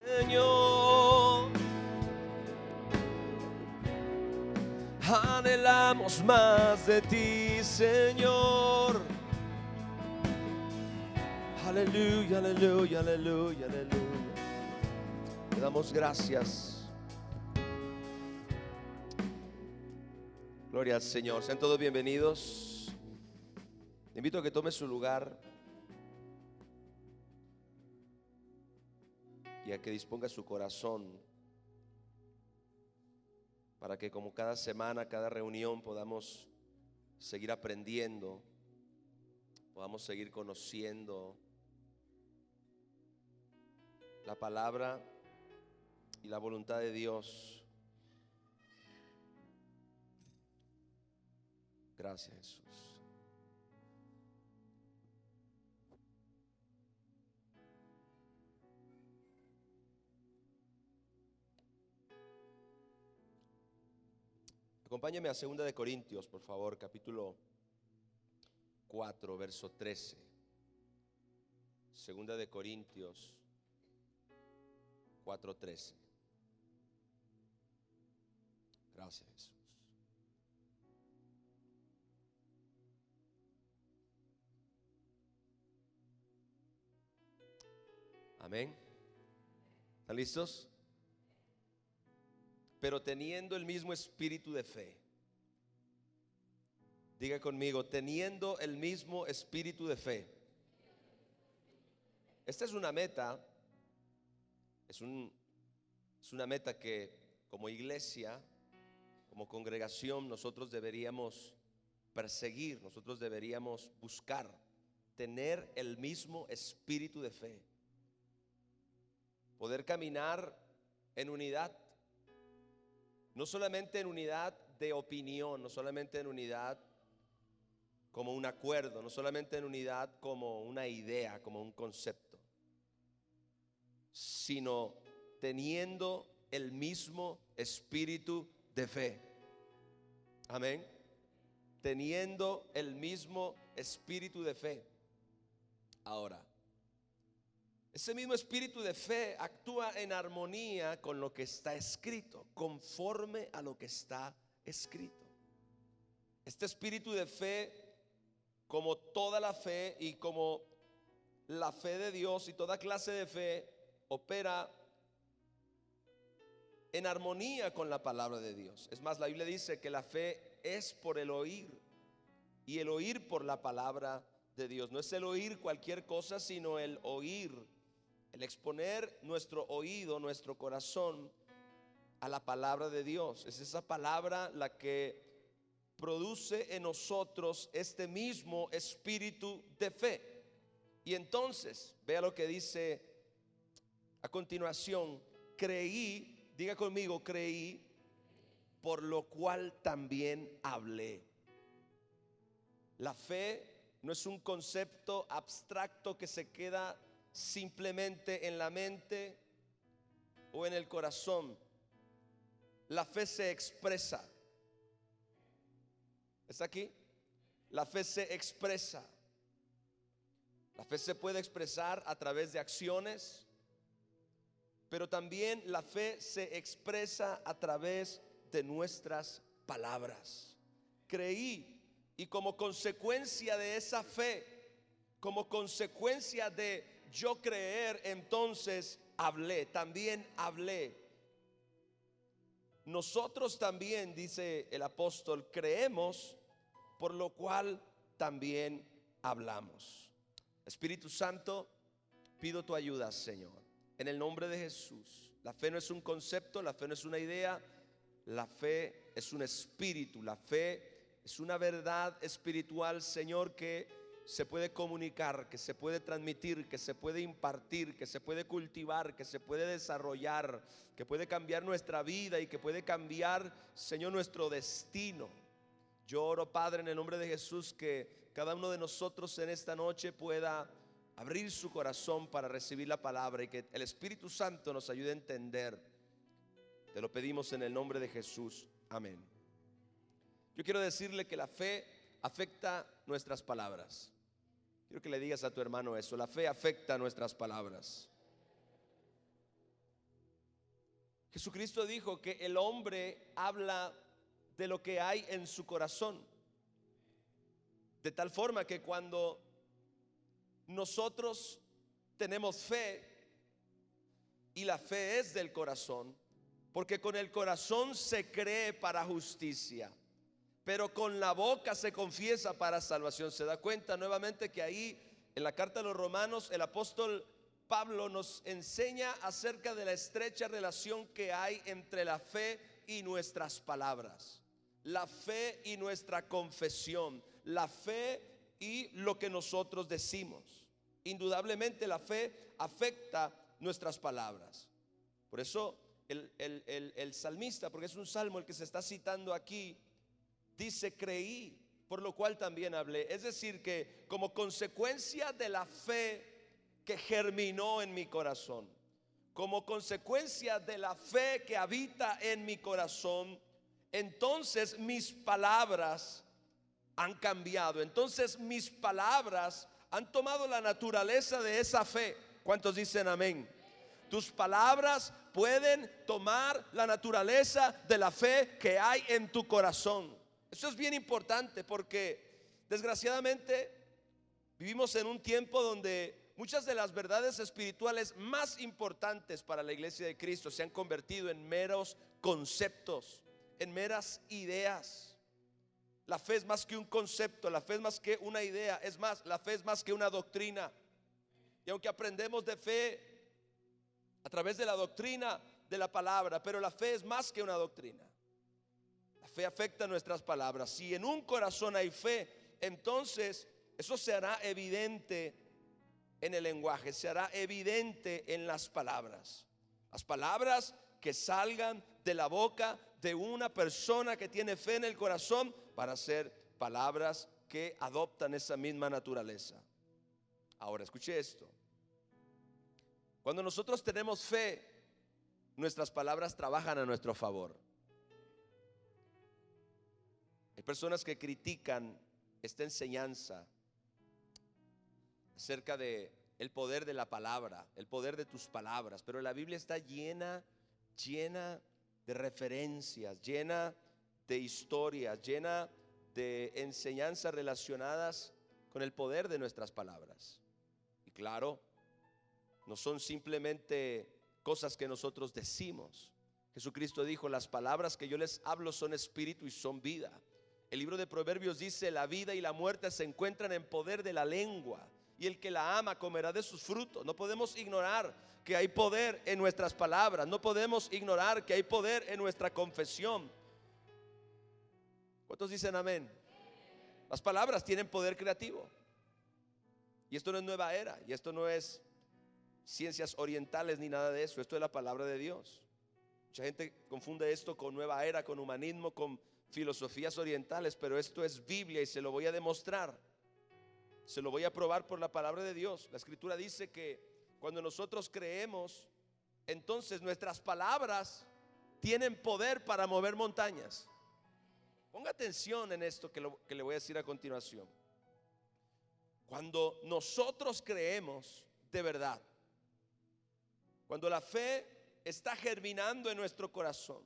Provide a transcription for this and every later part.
Señor, anhelamos más de ti, Señor. Aleluya, aleluya, aleluya, aleluya. Te damos gracias. Gloria al Señor. Sean todos bienvenidos. Te invito a que tome su lugar y a que disponga su corazón para que, como cada semana, cada reunión, podamos seguir aprendiendo, podamos seguir conociendo la palabra y la voluntad de Dios. Gracias, Jesús. Acompáñame a 2 de Corintios, por favor, capítulo 4, verso 13. 2 de Corintios 4:13. Gracias, Jesús. Amén. ¿Están listos? Pero teniendo el mismo espíritu de fe. Diga conmigo, teniendo el mismo espíritu de fe. Esta es una meta, es una meta que como iglesia, como congregación, nosotros deberíamos perseguir, nosotros deberíamos buscar, tener el mismo espíritu de fe. Poder caminar en unidad. No solamente en unidad de opinión, no solamente en unidad como un acuerdo, no solamente en unidad como una idea, como un concepto, sino teniendo el mismo espíritu de fe. Amén. Teniendo el mismo espíritu de fe. Ahora, ese mismo espíritu de fe actúa en armonía con lo que está escrito, conforme a lo que está escrito. Este espíritu de fe, como toda la fe y como la fe de Dios y toda clase de fe, opera en armonía con la palabra de Dios. Es más, la Biblia dice que la fe es por el oír y el oír por la palabra de Dios. No es el oír cualquier cosa, sino el oír. El exponer nuestro oído, nuestro corazón a la palabra de Dios. Es esa palabra la que produce en nosotros este mismo espíritu de fe. Y entonces, vea lo que dice a continuación. Creí, diga conmigo, creí, por lo cual también hablé. La fe no es un concepto abstracto que se queda simplemente en la mente o en el corazón. La fe se expresa. ¿Está aquí? La fe se expresa. La fe se puede expresar a través de acciones, pero también la fe se expresa a través de nuestras palabras. Creí, y como consecuencia de esa fe, como consecuencia de yo creer, entonces hablé, también hablé. Nosotros también, dice el apóstol, creemos, por lo cual también hablamos. Espíritu Santo, pido tu ayuda, Señor, en el nombre de Jesús. La fe no es un concepto, la fe no es una idea, la fe es un espíritu, la fe es una verdad espiritual, Señor, que se puede comunicar, que se puede transmitir, que se puede impartir, que se puede cultivar, que se puede desarrollar, que puede cambiar nuestra vida y que puede cambiar, Señor, nuestro destino. Yo oro, Padre, en el nombre de Jesús, que cada uno de nosotros en esta noche pueda abrir su corazón para recibir la palabra y que el Espíritu Santo nos ayude a entender. Te lo pedimos en el nombre de Jesús. Amén. Yo quiero decirle que la fe afecta nuestras palabras. Quiero que le digas a tu hermano eso. La fe afecta nuestras palabras. Jesucristo dijo que el hombre habla de lo que hay en su corazón. De tal forma que cuando nosotros tenemos fe, y la fe es del corazón, porque con el corazón se cree para justicia, pero con la boca se confiesa para salvación. Se da cuenta nuevamente que ahí en la carta a los Romanos el apóstol Pablo nos enseña acerca de la estrecha relación que hay entre la fe y nuestras palabras, la fe y nuestra confesión, la fe y lo que nosotros decimos. Indudablemente la fe afecta nuestras palabras. Por eso el salmista, porque es un salmo el que se está citando aquí, dice: creí, por lo cual también hablé. Es decir, que como consecuencia de la fe que germinó en mi corazón, como consecuencia de la fe que habita en mi corazón, entonces mis palabras han cambiado. Entonces mis palabras han tomado la naturaleza de esa fe. ¿Cuántos dicen amén? Tus palabras pueden tomar la naturaleza de la fe que hay en tu corazón. Eso es bien importante, porque desgraciadamente vivimos en un tiempo donde muchas de las verdades espirituales más importantes para la iglesia de Cristo se han convertido en meros conceptos, en meras ideas. La fe es más que un concepto, la fe es más que una idea. Es más, la fe es más que una doctrina. Y aunque aprendemos de fe a través de la doctrina de la palabra, pero la fe es más que una doctrina. La fe afecta nuestras palabras. Si en un corazón hay fe, entonces eso se hará evidente en el lenguaje, se hará evidente en las palabras. Las palabras que salgan de la boca de una persona que tiene fe en el corazón para ser palabras que adoptan esa misma naturaleza. Ahora escuche esto: cuando nosotros tenemos fe, nuestras palabras trabajan a nuestro favor. Hay personas que critican esta enseñanza acerca de el poder de la palabra, el poder de tus palabras, pero la Biblia está llena de referencias, llena de historias, llena de enseñanzas relacionadas con el poder de nuestras palabras. Y claro, no son simplemente cosas que nosotros decimos. Jesucristo dijo: las palabras que yo les hablo son espíritu y son vida. El libro de Proverbios dice: la vida y la muerte se encuentran en poder de la lengua, y el que la ama comerá de sus frutos. No podemos ignorar que hay poder en nuestras palabras. No podemos ignorar que hay poder en nuestra confesión. ¿Cuántos dicen amén? Las palabras tienen poder creativo. Y esto no es nueva era, y esto no es ciencias orientales ni nada de eso. Esto es la palabra de Dios. Mucha gente confunde esto con nueva era, con humanismo, con filosofías orientales, pero esto es Biblia y se lo voy a demostrar. Se lo voy a probar por la palabra de Dios. La escritura dice que cuando nosotros creemos, entonces nuestras palabras tienen poder para mover montañas. Ponga atención en esto que le voy a decir a continuación. Cuando nosotros creemos de verdad, cuando la fe está germinando en nuestro corazón,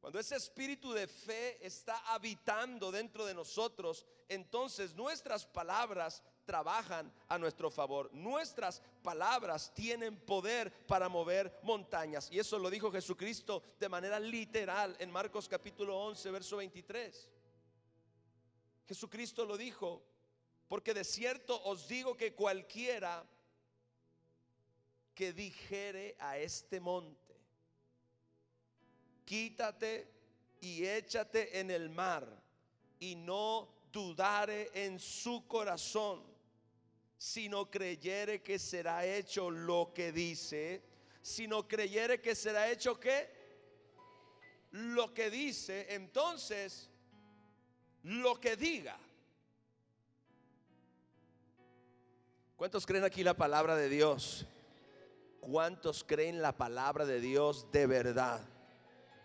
cuando ese espíritu de fe está habitando dentro de nosotros, entonces nuestras palabras trabajan a nuestro favor. Nuestras palabras tienen poder para mover montañas. Y eso lo dijo Jesucristo de manera literal en Marcos capítulo 11, verso 23. Jesucristo lo dijo: porque de cierto os digo que cualquiera que dijere a este monte: quítate y échate en el mar, y no dudare en su corazón, sino creyere que será hecho lo que dice, sino creyere que será hecho ¿qué? Lo que dice, entonces lo que diga. ¿Cuántos creen aquí la palabra de Dios? ¿Cuántos creen la palabra de Dios de verdad?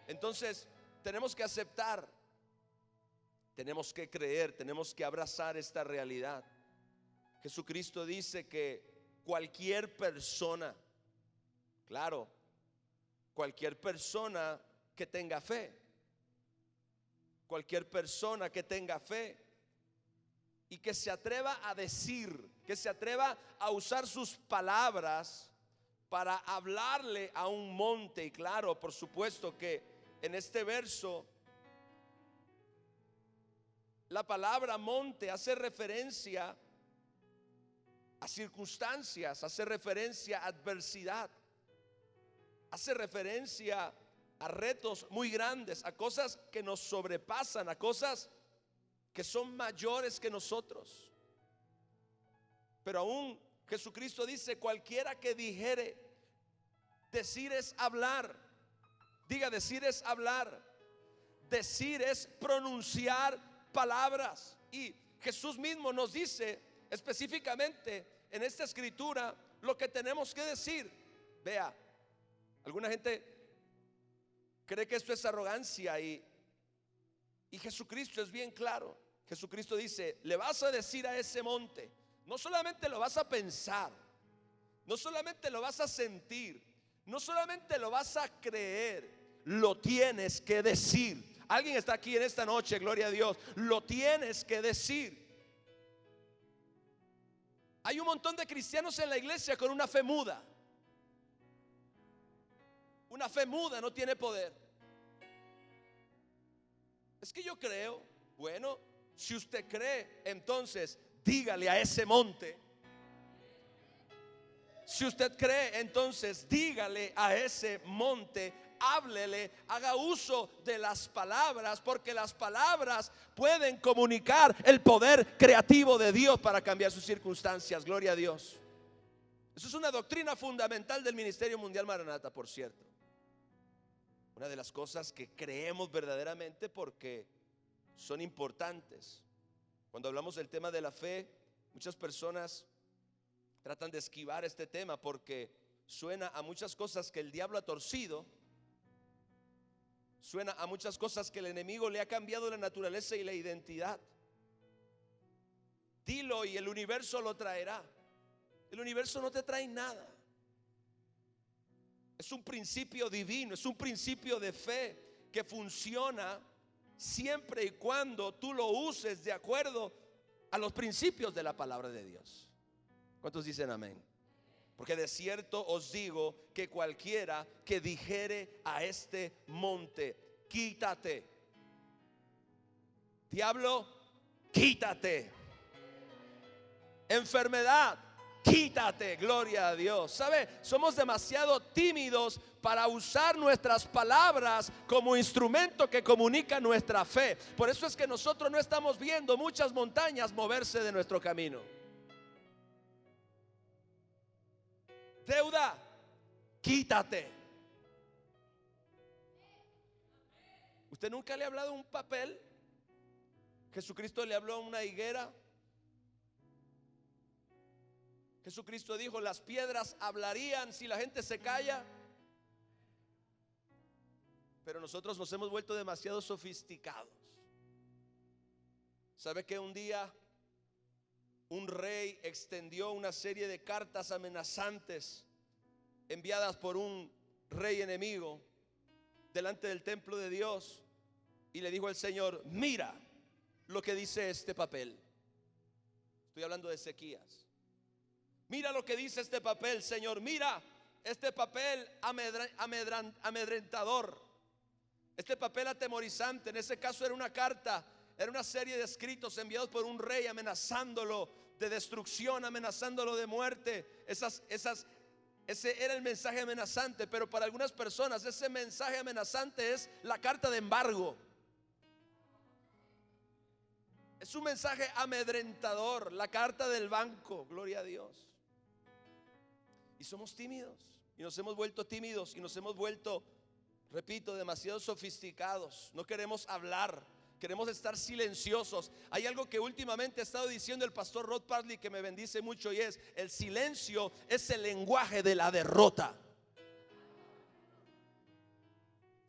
Entonces tenemos que aceptar, tenemos que creer, tenemos que abrazar esta realidad. Jesucristo dice que cualquier persona, claro, cualquier persona que tenga fe. Cualquier persona que tenga fe y que se atreva a decir, que se atreva a usar sus palabras para hablarle a un monte. Y claro, por supuesto que en este verso la palabra monte hace referencia a circunstancias, hace referencia a adversidad, hace referencia a retos muy grandes, a cosas que nos sobrepasan, a cosas que son mayores que nosotros. Pero aún Jesucristo dice: cualquiera que dijere, decir es hablar. Diga, decir es hablar. Decir es pronunciar palabras. Y Jesús mismo nos dice específicamente en esta escritura lo que tenemos que decir. Vea, alguna gente cree que esto es arrogancia y Jesucristo es bien claro. Jesucristo dice: le vas a decir a ese monte. No solamente lo vas a pensar, no solamente lo vas a sentir, no solamente lo vas a creer, lo tienes que decir. Alguien está aquí en esta noche, gloria a Dios. Lo tienes que decir. Hay un montón de cristianos en la iglesia con una fe muda. Una fe muda no tiene poder. Es que yo creo. Bueno, si usted cree, entonces dígale a ese monte. Si usted cree, entonces dígale a ese monte, háblele, haga uso de las palabras, porque las palabras pueden comunicar el poder creativo de Dios para cambiar sus circunstancias. Gloria a Dios. Eso es una doctrina fundamental del Ministerio Mundial Maranata, por cierto. Una de las cosas que creemos verdaderamente porque son importantes. Cuando hablamos del tema de la fe, muchas personas tratan de esquivar este tema porque suena a muchas cosas que el diablo ha torcido. Suena a muchas cosas que el enemigo le ha cambiado la naturaleza y la identidad. Dilo y el universo lo traerá. El universo no te trae nada. Es un principio divino, es un principio de fe que funciona siempre y cuando tú lo uses de acuerdo a los principios de la palabra de Dios. ¿Cuántos dicen amén? Porque de cierto os digo que cualquiera que dijere a este monte: quítate, diablo, quítate, enfermedad, quítate, gloria a Dios. ¿Sabe? Somos demasiado tímidos para usar nuestras palabras como instrumento que comunica nuestra fe. Por eso es que nosotros no estamos viendo muchas montañas moverse de nuestro camino. Deuda, quítate. ¿Usted nunca le ha hablado a un papel? Jesucristo le habló a una higuera. Jesucristo dijo: las piedras hablarían si la gente se calla. Pero nosotros nos hemos vuelto demasiado sofisticados. ¿Sabe que un día un rey extendió una serie de cartas amenazantes enviadas por un rey enemigo delante del templo de Dios? Y le dijo al Señor: mira lo que dice este papel. Estoy hablando de Ezequías. Mira lo que dice este papel, Señor. Mira este papel amedrentador, este papel atemorizante. En ese caso era una carta, era una serie de escritos enviados por un rey amenazándolo de destrucción, amenazándolo de muerte. Ese era el mensaje amenazante. Pero para algunas personas ese mensaje amenazante es la carta de embargo. Es un mensaje amedrentador, la carta del banco. Gloria a Dios. Y somos tímidos, y nos hemos vuelto tímidos, y nos hemos vuelto, repito, demasiado sofisticados. No queremos hablar, queremos estar silenciosos. Hay algo que últimamente ha estado diciendo el pastor Rod Parley que me bendice mucho, y es: el silencio es el lenguaje de la derrota.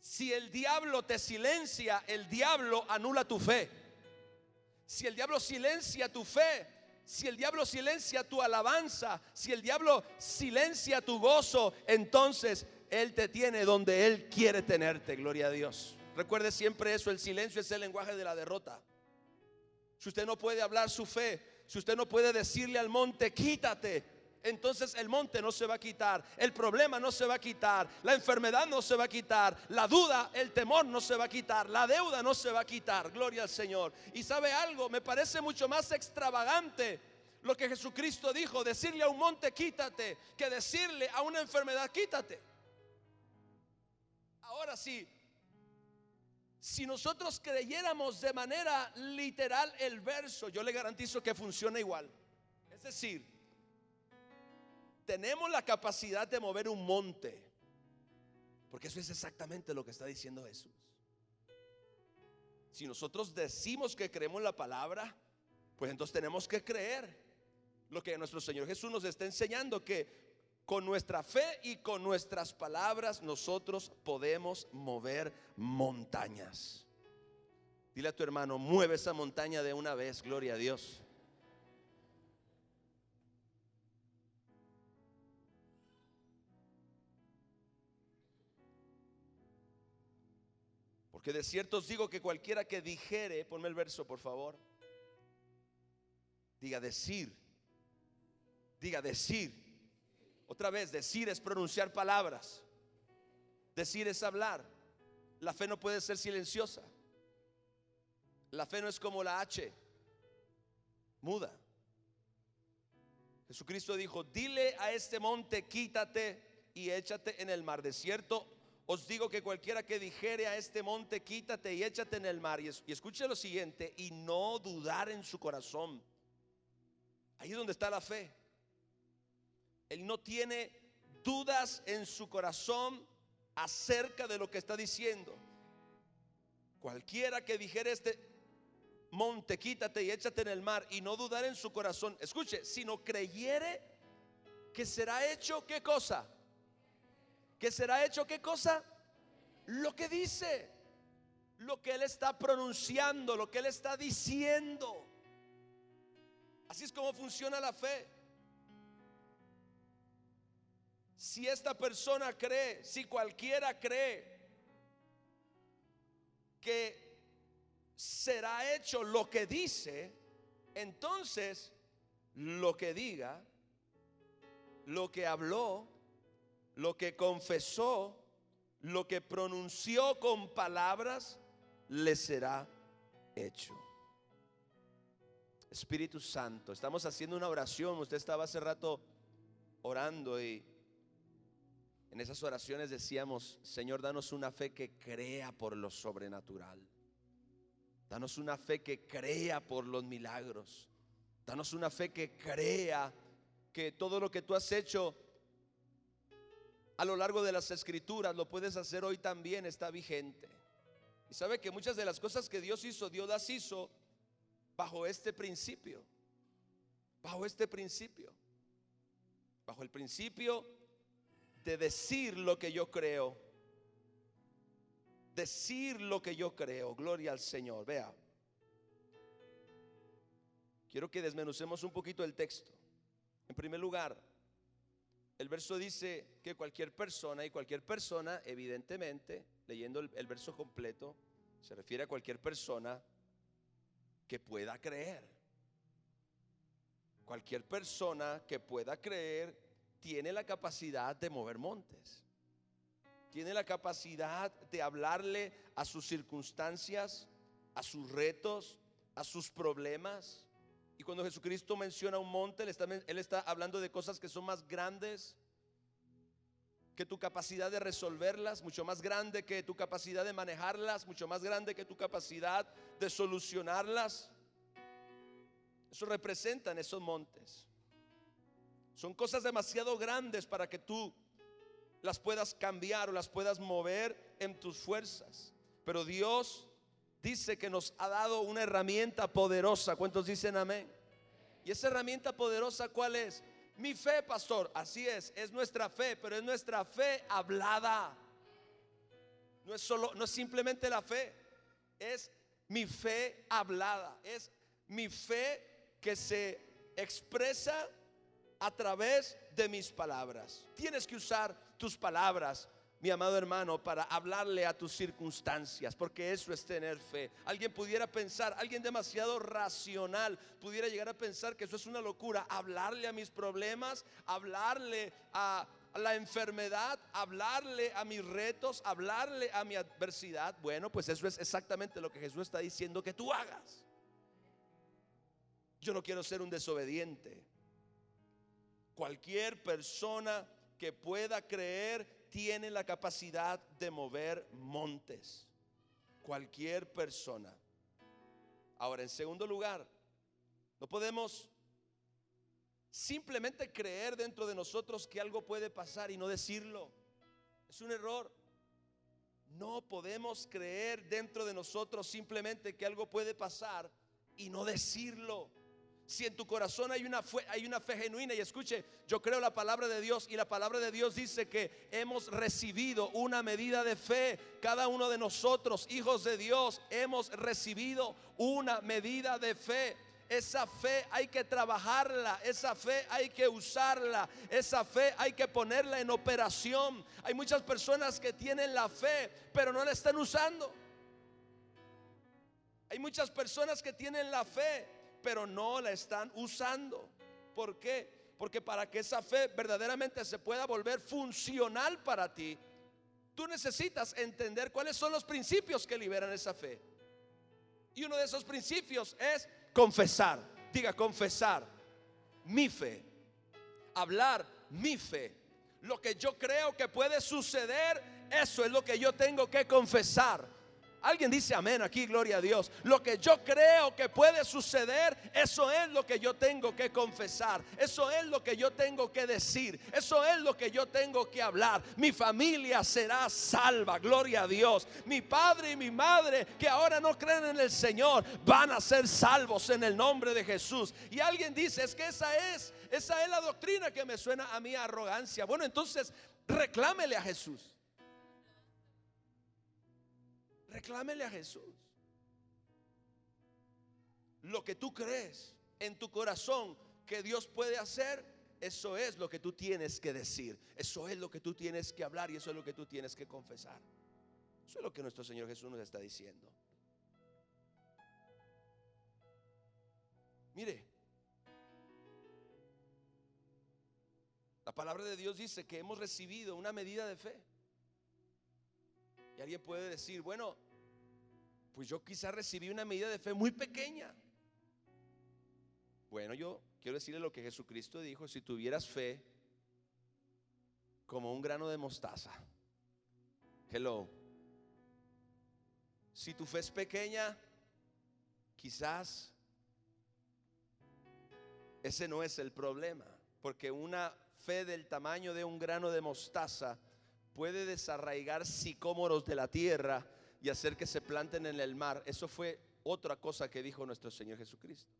Si el diablo te silencia, el diablo anula tu fe. Si el diablo silencia tu fe, Si el diablo silencia tu alabanza, si el diablo silencia tu gozo, entonces él te tiene donde él quiere tenerte. Gloria a Dios. Recuerde siempre eso, el silencio es el lenguaje de la derrota. Si usted no puede hablar su fe, si usted no puede decirle al monte, quítate, entonces el monte no se va a quitar, el problema no se va a quitar, la enfermedad no se va a quitar, la duda, el temor no se va a quitar, la deuda no se va a quitar. Gloria al Señor. Y sabe algo, me parece mucho más extravagante lo que Jesucristo dijo, decirle a un monte quítate, que decirle a una enfermedad quítate. Ahora sí, si nosotros creyéramos de manera literal el verso, yo le garantizo que funciona igual. Es decir, tenemos la capacidad de mover un monte, porque eso es exactamente lo que está diciendo Jesús. Si nosotros decimos que creemos la palabra, pues entonces tenemos que creer lo que nuestro Señor Jesús nos está enseñando, que con nuestra fe y con nuestras palabras nosotros podemos mover montañas. Dile a tu hermano, mueve esa montaña de una vez. Gloria a Dios. Porque de cierto os digo que cualquiera que dijere, ponme el verso por favor. Diga decir. Diga decir. Otra vez, decir es pronunciar palabras. Decir es hablar. La fe no puede ser silenciosa. La fe no es como la H, muda. Jesucristo dijo, dile a este monte, quítate y échate en el mar. De cierto os digo que cualquiera que dijere a este monte, quítate y échate en el mar. Y escuche lo siguiente, y no dudar en su corazón. Ahí es donde está la fe. Él no tiene dudas en su corazón acerca de lo que está diciendo. Cualquiera que dijere este monte, quítate y échate en el mar, y no dudar en su corazón, escuche, sino creyere que será hecho, ¿qué cosa? Que será hecho, ¿qué cosa? Lo que dice, lo que él está pronunciando, lo que él está diciendo. Así es como funciona la fe. Si esta persona cree, si cualquiera cree que será hecho lo que dice, entonces lo que diga, lo que habló, lo que confesó, lo que pronunció con palabras, le será hecho. Espíritu Santo, estamos haciendo una oración. Usted estaba hace rato orando y en esas oraciones decíamos, Señor, danos una fe que crea por lo sobrenatural. Danos una fe que crea por los milagros. Danos una fe que crea que todo lo que tú has hecho a lo largo de las escrituras lo puedes hacer hoy también, está vigente. Y sabe que muchas de las cosas que Dios hizo, Dios las hizo bajo este principio. Bajo este principio. Bajo el principio de decir lo que yo creo. Decir lo que yo creo. Gloria al Señor. Vea, quiero que desmenucemos un poquito el texto. En primer lugar, el verso dice que cualquier persona, y cualquier persona, evidentemente, leyendo el verso completo, se refiere a cualquier persona que pueda creer. Cualquier persona que pueda creer tiene la capacidad de mover montes. Tiene la capacidad de hablarle a sus circunstancias, a sus retos, a sus problemas. Y cuando Jesucristo menciona un monte, Él está hablando de cosas que son más grandes que tu capacidad de resolverlas, mucho más grande que tu capacidad de manejarlas, mucho más grande que tu capacidad de solucionarlas. Eso representan esos montes. Son cosas demasiado grandes para que tú las puedas cambiar o las puedas mover en tus fuerzas. Pero Dios dice que nos ha dado una herramienta poderosa. ¿Cuántos dicen amén? Y esa herramienta poderosa, ¿cuál es? Mi fe, pastor. Así es nuestra fe, pero es nuestra fe hablada. No es simplemente la fe, es mi fe hablada. Es mi fe que se expresa a través de mis palabras. Tienes que usar tus palabras, mi amado hermano, para hablarle a tus circunstancias, porque eso es tener fe. Alguien pudiera pensar, alguien demasiado racional pudiera llegar a pensar que eso es una locura, hablarle a mis problemas, hablarle a la enfermedad, hablarle a mis retos, hablarle a mi adversidad. Bueno, pues eso es exactamente lo que Jesús está diciendo que tú hagas. Yo no quiero ser un desobediente. Cualquier persona que pueda creer tiene la capacidad de mover montes. Cualquier persona. Ahora, en segundo lugar, no podemos simplemente creer dentro de nosotros que algo puede pasar y no decirlo. Es un error. No podemos creer dentro de nosotros simplemente que algo puede pasar y no decirlo. Si en tu corazón hay una fe genuina, y escuche, yo creo la palabra de Dios, y la palabra de Dios dice que hemos recibido una medida de fe. Cada uno de nosotros, hijos de Dios, hemos recibido una medida de fe. Esa fe hay que trabajarla, esa fe hay que usarla, esa fe hay que ponerla en operación. Hay muchas personas que tienen la fe, pero no la están usando. Hay muchas personas que tienen la fe, pero no la están usando. ¿Por qué? Porque para que esa fe verdaderamente se pueda volver funcional para ti, tú necesitas entender cuáles son los principios que liberan esa fe. Y uno de esos principios es confesar. Diga, confesar mi fe. Hablar mi fe. Lo que yo creo que puede suceder, eso es lo que yo tengo que confesar. Alguien dice amén aquí, gloria a Dios. Lo que yo creo que puede suceder, eso es lo que yo tengo que confesar. Eso es lo que yo tengo que decir. Eso es lo que yo tengo que hablar. Mi familia será salva, gloria a Dios. Mi padre y mi madre que ahora no creen en el Señor van a ser salvos en el nombre de Jesús. Y alguien dice, es que esa es la doctrina que me suena a mí a arrogancia. Bueno, entonces reclámele a Jesús. Reclámele a Jesús. Lo que tú crees en tu corazón que Dios puede hacer, eso es lo que tú tienes que decir. Eso es lo que tú tienes que hablar y eso es lo que tú tienes que confesar. Eso es lo que nuestro Señor Jesús nos está diciendo. Mire, la palabra de Dios dice que hemos recibido una medida de fe. Y alguien puede decir, bueno, pues yo quizás recibí una medida de fe muy pequeña. Bueno, yo quiero decirle lo que Jesucristo dijo: si tuvieras fe como un grano de mostaza. Hello. Si tu fe es pequeña, quizás ese no es el problema, porque una fe del tamaño de un grano de mostaza puede desarraigar sicómoros de la tierra y hacer que se planten en el mar. Eso fue otra cosa que dijo nuestro Señor Jesucristo.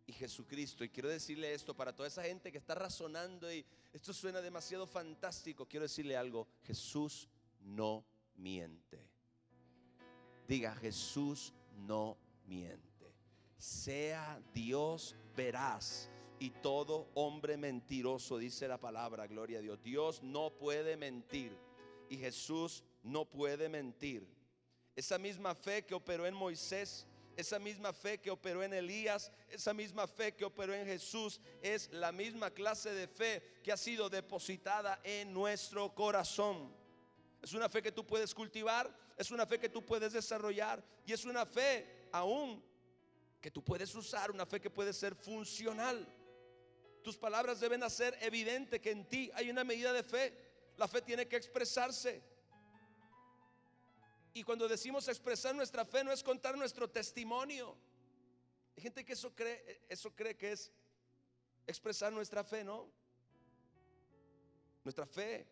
Y Jesucristo, y quiero decirle esto para toda esa gente que está razonando y esto suena demasiado fantástico, quiero decirle algo: Jesús no miente. Diga, Jesús no miente. Sea Dios veraz y todo hombre mentiroso, dice la palabra, gloria a Dios. Dios no puede mentir y Jesús no puede mentir. Esa misma fe que operó en Moisés, esa misma fe que operó en Elías, esa misma fe que operó en Jesús, es la misma clase de fe que ha sido depositada en nuestro corazón. Es una fe que tú puedes cultivar, es una fe que tú puedes desarrollar y es una fe aún que tú puedes usar, una fe que puede ser funcional. Tus palabras deben hacer evidente que en ti hay una medida de fe. La fe tiene que expresarse. Y cuando decimos expresar nuestra fe, no es contar nuestro testimonio. Hay gente que eso cree que es expresar nuestra fe, ¿no? Nuestra fe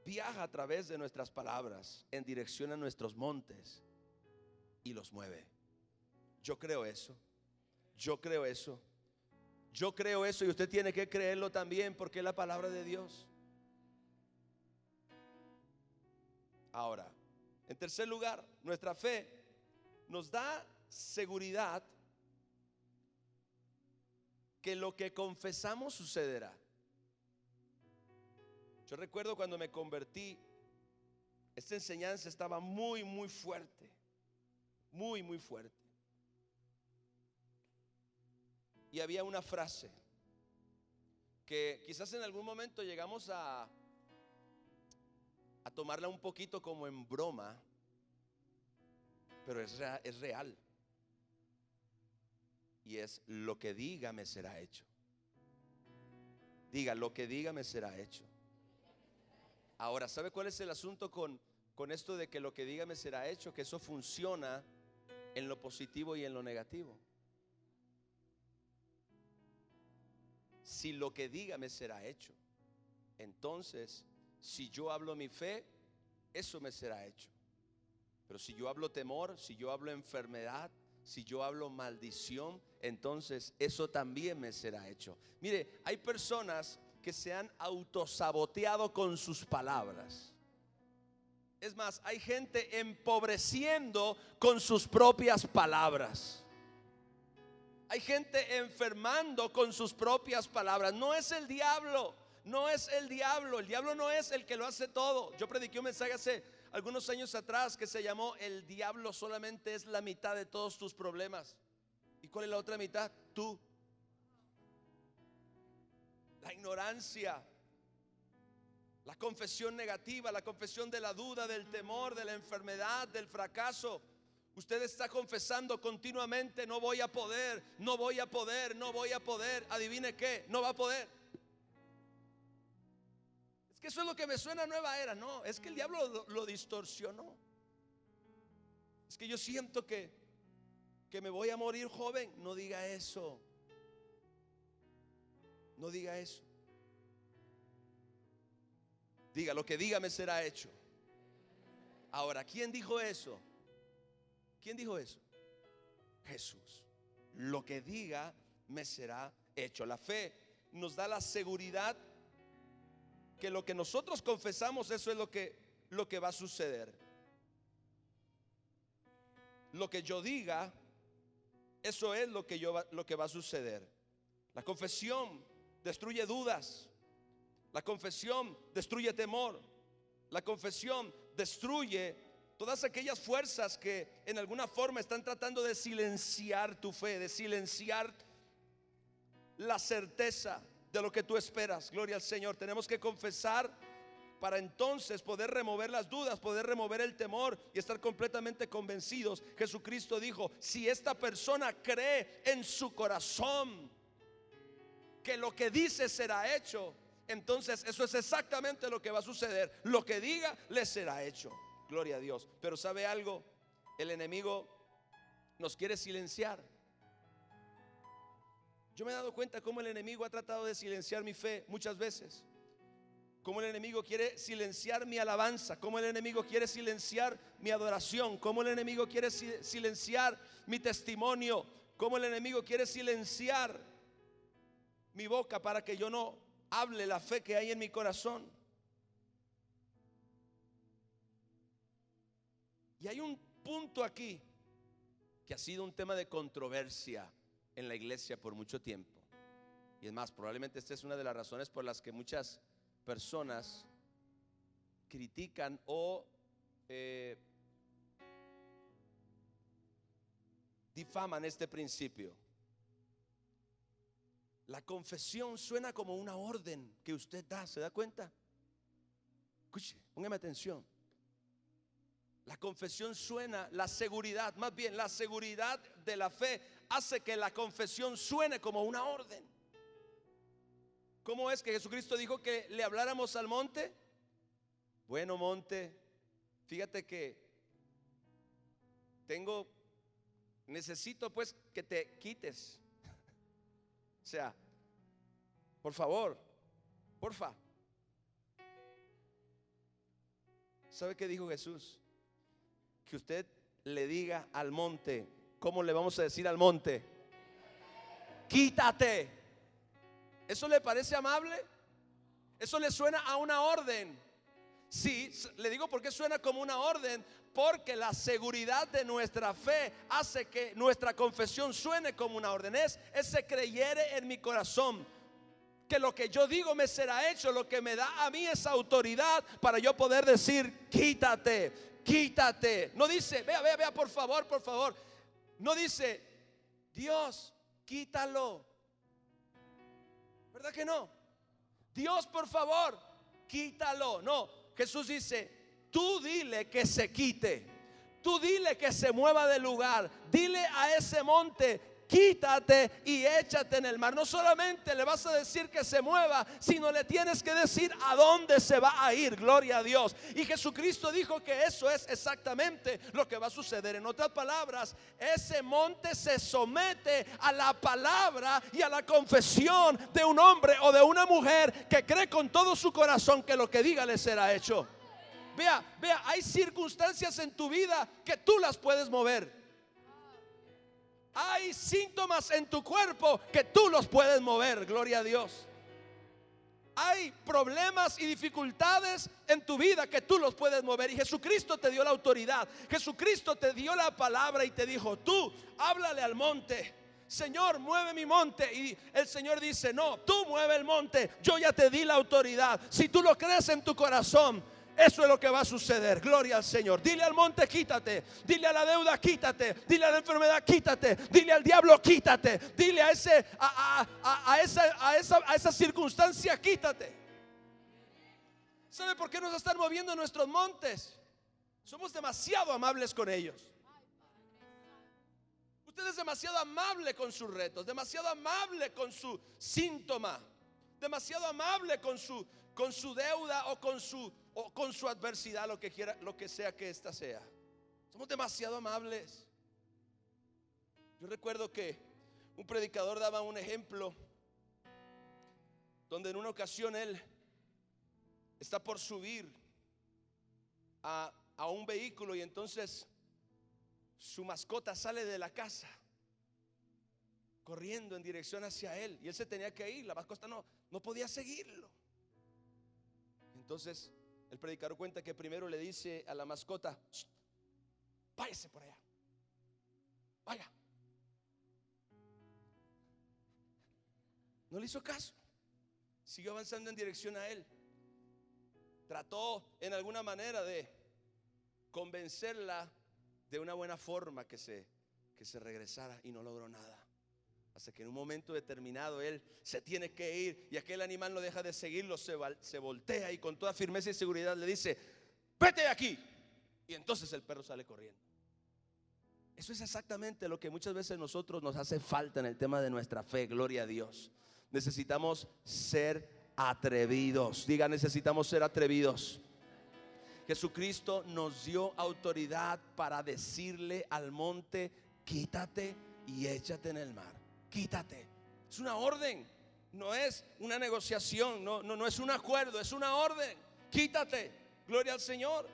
viaja a través de nuestras palabras en dirección a nuestros montes y los mueve. Yo creo eso. Yo creo eso. Yo creo eso y usted tiene que creerlo también porque es la palabra de Dios. Ahora, en tercer lugar, nuestra fe nos da seguridad que lo que confesamos sucederá. Yo recuerdo cuando me convertí, esta enseñanza estaba muy, muy fuerte. Muy, muy fuerte. Y había una frase que quizás en algún momento llegamos a tomarla un poquito como en broma, pero es real. Y es: lo que diga me será hecho. Diga: lo que diga me será hecho. Ahora, ¿sabe cuál es el asunto con esto de que lo que diga me será hecho? Que eso funciona en lo positivo y en lo negativo. Si lo que diga me será hecho, entonces si yo hablo mi fe, eso me será hecho. Pero si yo hablo temor, si yo hablo enfermedad, si yo hablo maldición, entonces eso también me será hecho. Mire, hay personas que se han autosaboteado con sus palabras. Es más, hay gente empobreciendo con sus propias palabras. Hay gente enfermando con sus propias palabras. No es el diablo, no es el diablo. El diablo no es el que lo hace todo. Yo prediqué un mensaje hace algunos años atrás que se llamó: el diablo solamente es la mitad de todos tus problemas. ¿Y cuál es la otra mitad? Tú. La ignorancia, la confesión negativa, la confesión de la duda, del temor, de la enfermedad, del fracaso. Usted está confesando continuamente: no voy a poder, no voy a poder, no voy a poder. Adivine qué, no va a poder. Es que eso es lo que me suena a nueva era. No, es que el diablo lo distorsionó. Es que yo siento que me voy a morir joven. No diga eso. No diga eso. Diga: lo que diga me será hecho. Ahora, ¿quién dijo eso? ¿Quién dijo eso? Jesús. Lo que diga me será hecho. La fe nos da la seguridad que lo que nosotros confesamos, eso es lo que va a suceder. Lo que yo diga, eso es lo que va a suceder. La confesión destruye dudas. La confesión destruye temor. La confesión destruye todas aquellas fuerzas que en alguna forma están tratando de silenciar tu fe, de silenciar la certeza de lo que tú esperas. Gloria al Señor. Tenemos que confesar para entonces poder remover las dudas, poder remover el temor y estar completamente convencidos. Jesucristo dijo: si esta persona cree en su corazón que lo que dice será hecho, entonces eso es exactamente lo que va a suceder. Lo que diga le será hecho. Gloria a Dios. Pero ¿sabe algo? El enemigo nos quiere silenciar. Yo me he dado cuenta cómo el enemigo ha tratado de silenciar mi fe muchas veces. Cómo el enemigo quiere silenciar mi alabanza, cómo el enemigo quiere silenciar mi adoración, cómo el enemigo quiere silenciar mi testimonio, cómo el enemigo quiere silenciar mi boca para que yo no hable la fe que hay en mi corazón. Y hay un punto aquí que ha sido un tema de controversia en la iglesia por mucho tiempo. Y es más, probablemente esta es una de las razones por las que muchas personas critican o difaman este principio. La confesión suena como una orden que usted da, ¿se da cuenta? Escuche, póngame atención. La confesión suena, la seguridad, más bien la seguridad de la fe hace que la confesión suene como una orden. ¿Cómo es que Jesucristo dijo que le habláramos al monte? Bueno, monte, fíjate que necesito pues que te quites. O sea, por favor, porfa. ¿Sabe qué dijo Jesús? Que usted le diga al monte. ¿Cómo le vamos a decir al monte? Quítate. ¿Eso le parece amable? Eso le suena a una orden. Sí, le digo porque suena como una orden, porque la seguridad de nuestra fe hace que nuestra confesión suene como una orden. Se creyere en mi corazón que lo que yo digo me será hecho, lo que me da a mí esa autoridad para yo poder decir: quítate, quítate. No dice, vea, por favor, por favor. No dice: Dios, quítalo. ¿Verdad que no? Dios, por favor, quítalo. No. Jesús dice: tú dile que se quite, tú dile que se mueva del lugar, dile a ese monte: quítate y échate en el mar. No solamente le vas a decir que se mueva, sino le tienes que decir a dónde se va a ir. Gloria a Dios. Y Jesucristo dijo que eso es exactamente lo que va a suceder. En otras palabras, ese monte se somete a la palabra y a la confesión de un hombre o de una mujer que cree con todo su corazón que lo que diga le será hecho. Vea, hay circunstancias en tu vida que tú las puedes mover. Hay síntomas en tu cuerpo que tú los puedes mover, gloria a Dios. Hay problemas y dificultades en tu vida que tú los puedes mover. Y Jesucristo te dio la autoridad. Jesucristo te dio la palabra y te dijo: tú háblale al monte: Señor, mueve mi monte. Y el Señor dice: no, tú mueve el monte, yo ya te di la autoridad. Si tú lo crees en tu corazón, eso es lo que va a suceder. Gloria al Señor. Dile al monte: quítate. Dile a la deuda: quítate. Dile a la enfermedad: quítate. Dile al diablo: quítate. Dile a esa circunstancia: quítate. ¿Sabe por qué nos están moviendo nuestros montes? Somos demasiado amables con ellos. Usted es demasiado amable con sus retos, demasiado amable con su síntoma, demasiado amable con su deuda o con su adversidad, lo que quiera, lo que sea que esta sea. Somos demasiado amables. Yo recuerdo que un predicador daba un ejemplo donde en una ocasión él está por subir a un vehículo y entonces su mascota sale de la casa corriendo en dirección hacia él y él se tenía que ir. La mascota no podía seguirlo. Entonces el predicador cuenta que primero le dice a la mascota: váyase por allá, vaya. No le hizo caso, siguió avanzando en dirección a él. Trató en alguna manera de convencerla de una buena forma que se regresara y no logró nada. Hasta que en un momento determinado él se tiene que ir y aquel animal no deja de seguirlo, se voltea y con toda firmeza y seguridad le dice: vete de aquí. Y entonces el perro sale corriendo. Eso es exactamente lo que muchas veces nosotros nos hace falta en el tema de nuestra fe. Gloria a Dios. Necesitamos ser atrevidos. Diga: necesitamos ser atrevidos. Jesucristo nos dio autoridad para decirle al monte: quítate y échate en el mar. Quítate. Es una orden, no es una negociación, no es un acuerdo, es una orden. Quítate. Gloria al Señor.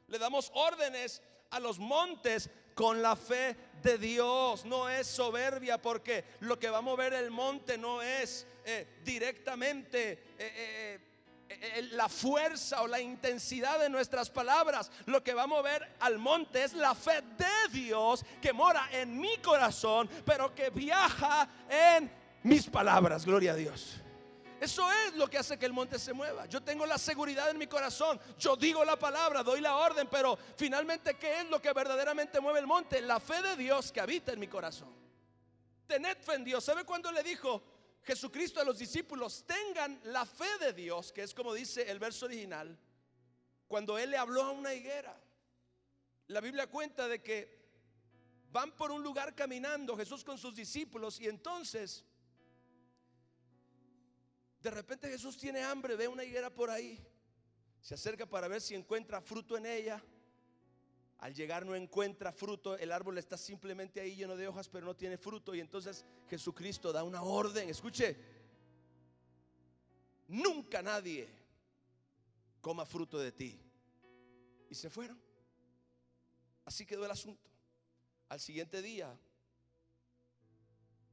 Le damos órdenes a los montes con la fe de Dios. No es soberbia, porque lo que va a mover el monte no es directamente la fuerza o la intensidad de nuestras palabras. Lo que va a mover al monte es la fe de Dios que mora en mi corazón, pero que viaja en mis palabras. Gloria a Dios. Eso es lo que hace que el monte se mueva. Yo tengo la seguridad en mi corazón, yo digo la palabra, doy la orden, pero finalmente, ¿qué es lo que verdaderamente mueve el monte? La fe de Dios que habita en mi corazón. Tened fe en Dios. ¿Sabe cuándo le dijo Jesucristo a los discípulos: tengan la fe de Dios? Que es como dice el verso original, cuando Él le habló a una higuera. La Biblia cuenta de que van por un lugar caminando Jesús con sus discípulos y entonces de repente Jesús tiene hambre, ve una higuera por ahí, se acerca para ver si encuentra fruto en ella. Al llegar no encuentra fruto, el árbol está simplemente ahí lleno de hojas, pero no tiene fruto. Y entonces Jesucristo da una orden. Escuche: nunca nadie coma fruto de ti. Y se fueron. Así quedó el asunto. Al siguiente día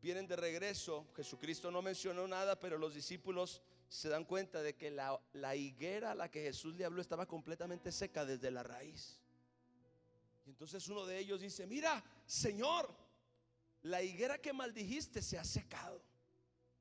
vienen de regreso. Jesucristo no mencionó nada, pero los discípulos se dan cuenta de que la higuera a la que Jesús le habló estaba completamente seca desde la raíz. Y entonces uno de ellos dice: mira, Señor, la higuera que maldijiste se ha secado.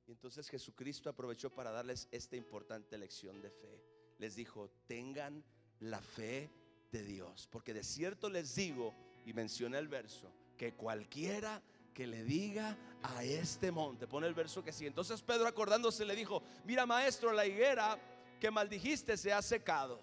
Y entonces Jesucristo aprovechó para darles esta importante lección de fe. Les dijo: tengan la fe de Dios, porque de cierto les digo, y menciona el verso, que cualquiera que le diga a este monte, pone el verso que sí. Entonces Pedro, acordándose, le dijo: mira, maestro, la higuera que maldijiste se ha secado.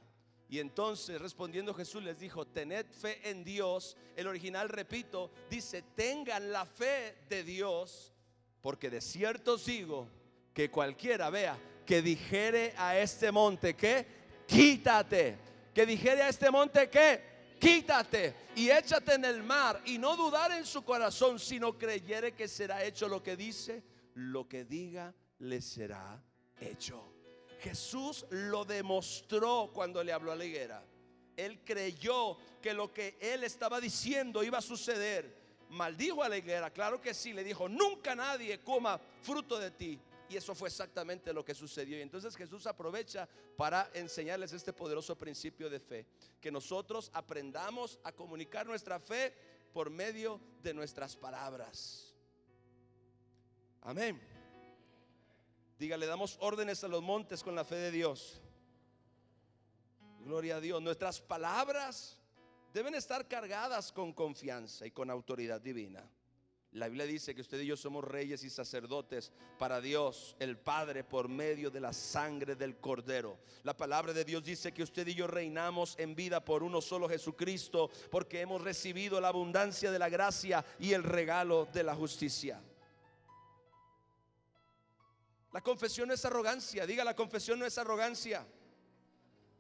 Y entonces, respondiendo Jesús, les dijo: tened fe en Dios. El original, repito, dice: tengan la fe de Dios, porque de cierto os digo que cualquiera, vea, que dijere a este monte que quítate, que dijere a este monte que quítate y échate en el mar, y no dudar en su corazón, sino creyere que será hecho lo que dice, lo que diga le será hecho. Jesús lo demostró cuando le habló a la higuera. Él creyó que lo que él estaba diciendo iba a suceder. Maldijo a la higuera, claro que sí. Le dijo: nunca nadie coma fruto de ti. Y eso fue exactamente lo que sucedió. Y entonces Jesús aprovecha para enseñarles este poderoso principio de fe, que nosotros aprendamos a comunicar nuestra fe por medio de nuestras palabras. Amén. Diga: le damos órdenes a los montes con la fe de Dios. Gloria a Dios. Nuestras palabras deben estar cargadas con confianza y con autoridad divina. La Biblia dice que usted y yo somos reyes y sacerdotes para Dios el Padre por medio de la sangre del Cordero. La palabra de Dios dice que usted y yo reinamos en vida por uno solo, Jesucristo, porque hemos recibido la abundancia de la gracia y el regalo de la justicia. La confesión no es arrogancia. Diga: la confesión no es arrogancia.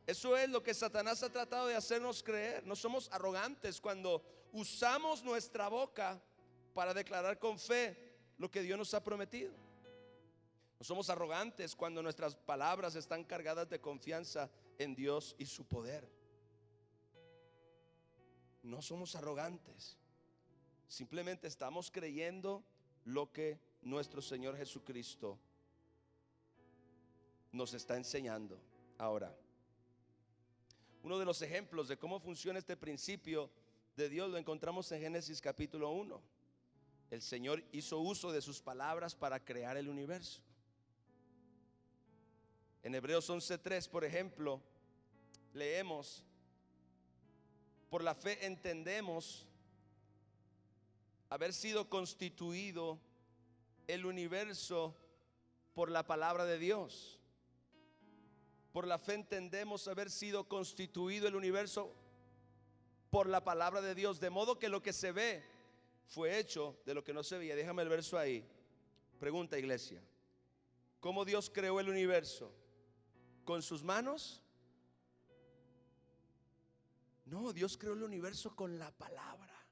Eso es lo que Satanás ha tratado de hacernos creer. No somos arrogantes cuando usamos nuestra boca para declarar con fe lo que Dios nos ha prometido. No somos arrogantes cuando nuestras palabras están cargadas de confianza en Dios y su poder. No somos arrogantes. Simplemente estamos creyendo lo que nuestro Señor Jesucristo nos está enseñando. Ahora, uno de los ejemplos de cómo funciona este principio de Dios lo encontramos en Génesis capítulo 1. El Señor hizo uso de sus palabras para crear el universo. En Hebreos 11:3, por ejemplo, leemos: por la fe entendemos haber sido constituido el universo por la palabra de Dios. Por la fe entendemos haber sido constituido el universo por la palabra de Dios, de modo que lo que se ve fue hecho de lo que no se veía. Déjame el verso ahí. Pregunta, iglesia: ¿cómo Dios creó el universo? ¿Con sus manos? No, Dios creó el universo con la palabra.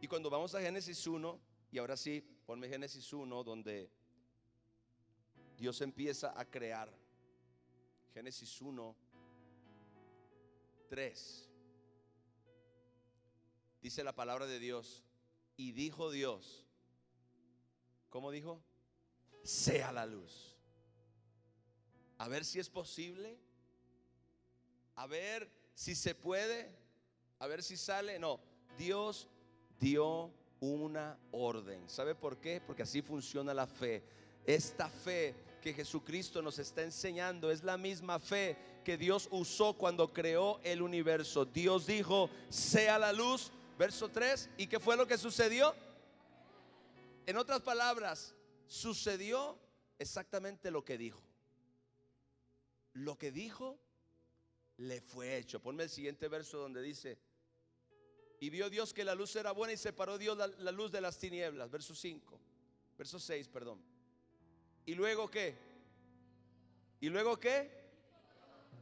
Y cuando vamos a Génesis 1, y ahora sí, ponme Génesis 1, donde Dios empieza a crear. Génesis 1, 3. Dice la palabra de Dios: y dijo Dios, ¿cómo dijo? Sea la luz. A ver si es posible, a ver si se puede, a ver si sale. No, Dios dio una orden. ¿Sabe por qué? Porque así funciona la fe. Esta fe que Jesucristo nos está enseñando es la misma fe que Dios usó cuando creó el universo. Dios dijo: sea la luz, verso 3. ¿Y qué fue lo que sucedió? En otras palabras, sucedió exactamente lo que dijo. Lo que dijo le fue hecho. Ponme el siguiente verso donde dice: y vio Dios que la luz era buena, y separó Dios la luz de las tinieblas. Verso 5, verso 6, perdón. ¿Y luego qué? ¿Y luego qué?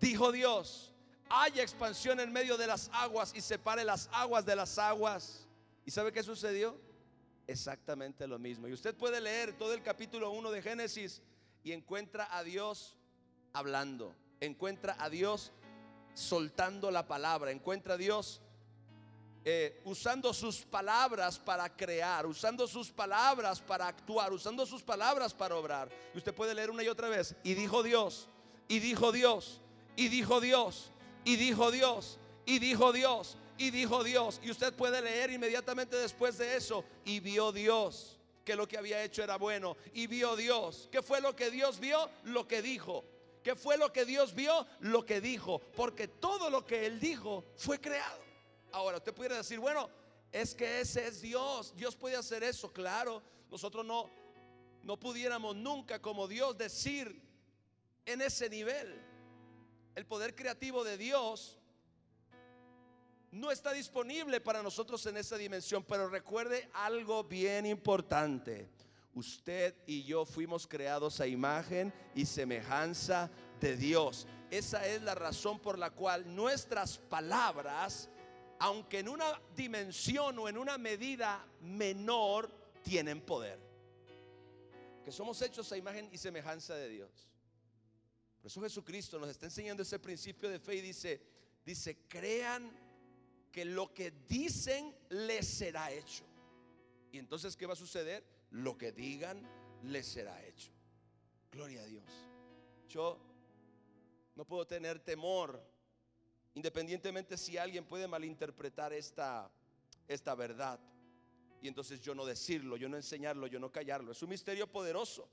Dijo Dios: haya expansión en medio de las aguas, y separe las aguas de las aguas. ¿Y sabe qué sucedió? Exactamente lo mismo. Y usted puede leer todo el capítulo 1 de Génesis y encuentra a Dios hablando, encuentra a Dios soltando la palabra, encuentra a Dios usando sus palabras para crear, usando sus palabras para actuar, usando sus palabras para obrar. Y usted puede leer una y otra vez: y dijo Dios, y dijo Dios, y dijo Dios, y dijo Dios, y dijo Dios, y dijo Dios. Y usted puede leer inmediatamente después de eso: y vio Dios que lo que había hecho era bueno. Y vio Dios. ¿Qué fue lo que Dios vio? Lo que dijo. ¿Qué fue lo que Dios vio? Lo que dijo. Porque todo lo que Él dijo fue creado. Ahora usted pudiera decir: bueno, es que ese es Dios. Dios puede hacer eso. Claro, nosotros no pudiéramos nunca como Dios decir en ese nivel. El poder creativo de Dios no está disponible para nosotros en esa dimensión. Pero recuerde algo bien importante: usted y yo fuimos creados a imagen y semejanza de Dios. Esa es la razón por la cual nuestras palabras, aunque en una dimensión o en una medida menor, tienen poder, que somos hechos a imagen y semejanza de Dios. Por eso Jesucristo nos está enseñando ese principio de fe y dice: crean que lo que dicen les será hecho. Y entonces, ¿qué va a suceder? Lo que digan les será hecho. Gloria a Dios. Yo no puedo tener temor, independientemente si alguien puede malinterpretar esta verdad, y entonces yo no decirlo, yo no enseñarlo, yo no callarlo. Es un misterio poderoso.